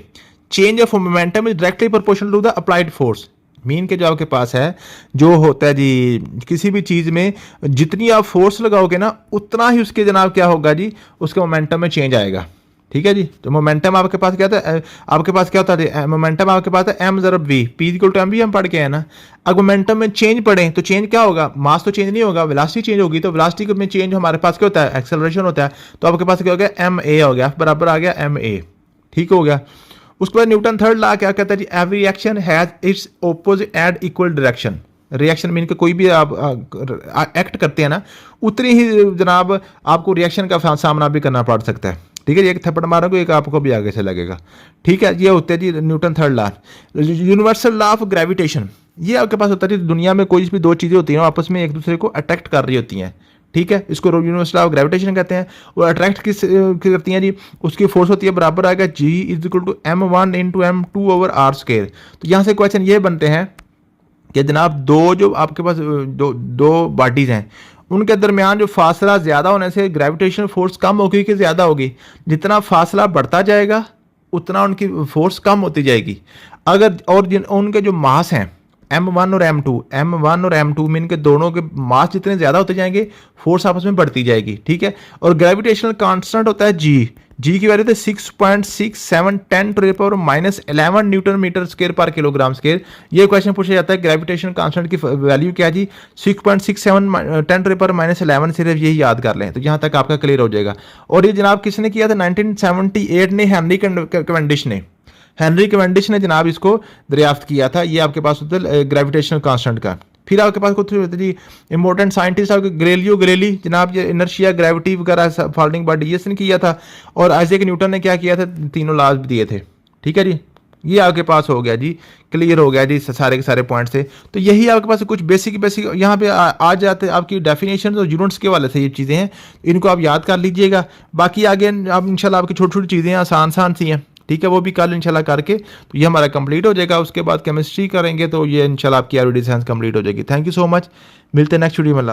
change of momentum is directly proportional to the applied force. Mean के जो आपके पास है जो होता है जी, किसी भी चीज़ में जितनी आप फोर्स लगाओगे ना उतना ही उसके जनाब क्या होगा जी, उसके मोमेंटम में चेंज आएगा, ठीक है जी। तो मोमेंटम आपके पास क्या था, आपके पास क्या होता है, मोमेंटम आपके पास है m ज़रब v, p equal to m भी हम पढ़ के हैं ना। अगर मोमेंटम में चेंज पढ़ें तो चेंज क्या होगा, मास तो चेंज नहीं होगा, वेलोसिटी चेंज होगी। तो वेलोसिटी में चेंज हमारे पास क्या होता है, एक्सेलरेशन होता है। तो आपके पास क्या हो गया, ma हो गया, बराबर आ गया ma, ठीक हो गया। उसके बाद न्यूटन थर्ड लॉ क्या कहता है जी, every reaction has its opposite and equal direction. Reaction mean के कोई भी आप एक्ट करते हैं ना, उतनी ही जनाब आपको रिएक्शन का सामना भी करना पड़ सकता है, ठीक है। एक थप्पड़ मारोगे एक आपको भी आगे से लगेगा, ठीक है। ये होते हैं जी Newton third law. Universal law of gravitation, ये आपके पास होता है जी, दुनिया में कोई भी दो चीज़ें होती हैं आपस में एक दूसरे को अट्रैक्ट कर रही होती हैं, ठीक है। इसको यूनिवर्सल लॉ ऑफ ग्रेविटेशन कहते हैं। और अट्रैक्ट किस करती हैं जी, उसकी फोर्स होती है बराबर आएगा G is equal to m1 into m2 over r square. तो यहाँ से क्वेश्चन ये बनते हैं कि जनाब दो जो आपके पास दो बॉडीज़ हैं उनके दरमियान जो फासला ज़्यादा होने से ग्रेविटेशनल फोर्स कम होगी कि ज़्यादा होगी, जितना फासला बढ़ता जाएगा उतना उनकी फोर्स कम होती जाएगी। अगर और उनके जो मास हैं m1 और m2 में इनके दोनों के मास जितने ज़्यादा होते जाएंगे फोर्स आपस में बढ़ती जाएगी, ठीक है। और ग्रेविटेशनल कांस्टेंट होता है जी की वैल्यू तो 6.67 10⁻⁻11 न्यूटन मीटर स्क्वायर पर किलोग्राम स्क्वायर। ये क्वेश्चन पूछा जाता है ग्रेविटेशनल कांस्टेंट की वैल्यू क्या जी, 6.67 10⁻⁻11, सिर्फ यही याद कर लें तो यहाँ तक आपका क्लियर हो जाएगा। और ये जनाब किसने किया था, 1978 ने हेनरी कैवेंडिश ने जनाब इसको दरियाफ्त किया था। ये आपके पास होता है ग्रेविटेशनल कांस्टेंट का। फिर आपके पास कुछ जी इंपॉर्टेंट साइंटिस्ट आपके गैलीलियो जनाब, ये इनर्शिया ग्रेविटी वगैरह फॉल्डिंग बॉडी ये इसने किया था। और आइजैक न्यूटन ने क्या किया था, तीनों लॉज भी दिए थे, ठीक है जी। ये आपके पास हो गया जी, क्लियर हो गया जी सारे के सारे पॉइंट से। तो यही आपके पास कुछ बेसिक यहाँ पे आ जाते आपकी डेफिनेशन और यूनिट्स के वाले से ये चीज़ें हैं, इनको आप याद कर लीजिएगा। बाकी आगे आप इंशाल्लाह आपकी छोटी छोटी चीज़ें आसान सी हैं, ठीक है, वो भी कल इंशाल्लाह करके तो ये हमारा कंप्लीट हो जाएगा। उसके बाद केमिस्ट्री करेंगे तो ये इंशाल्लाह आपकी एवरीडे साइंस कंप्लीट हो जाएगी। थैंक यू सो मच, मिलते हैं नेक्स्ट वीडियो में।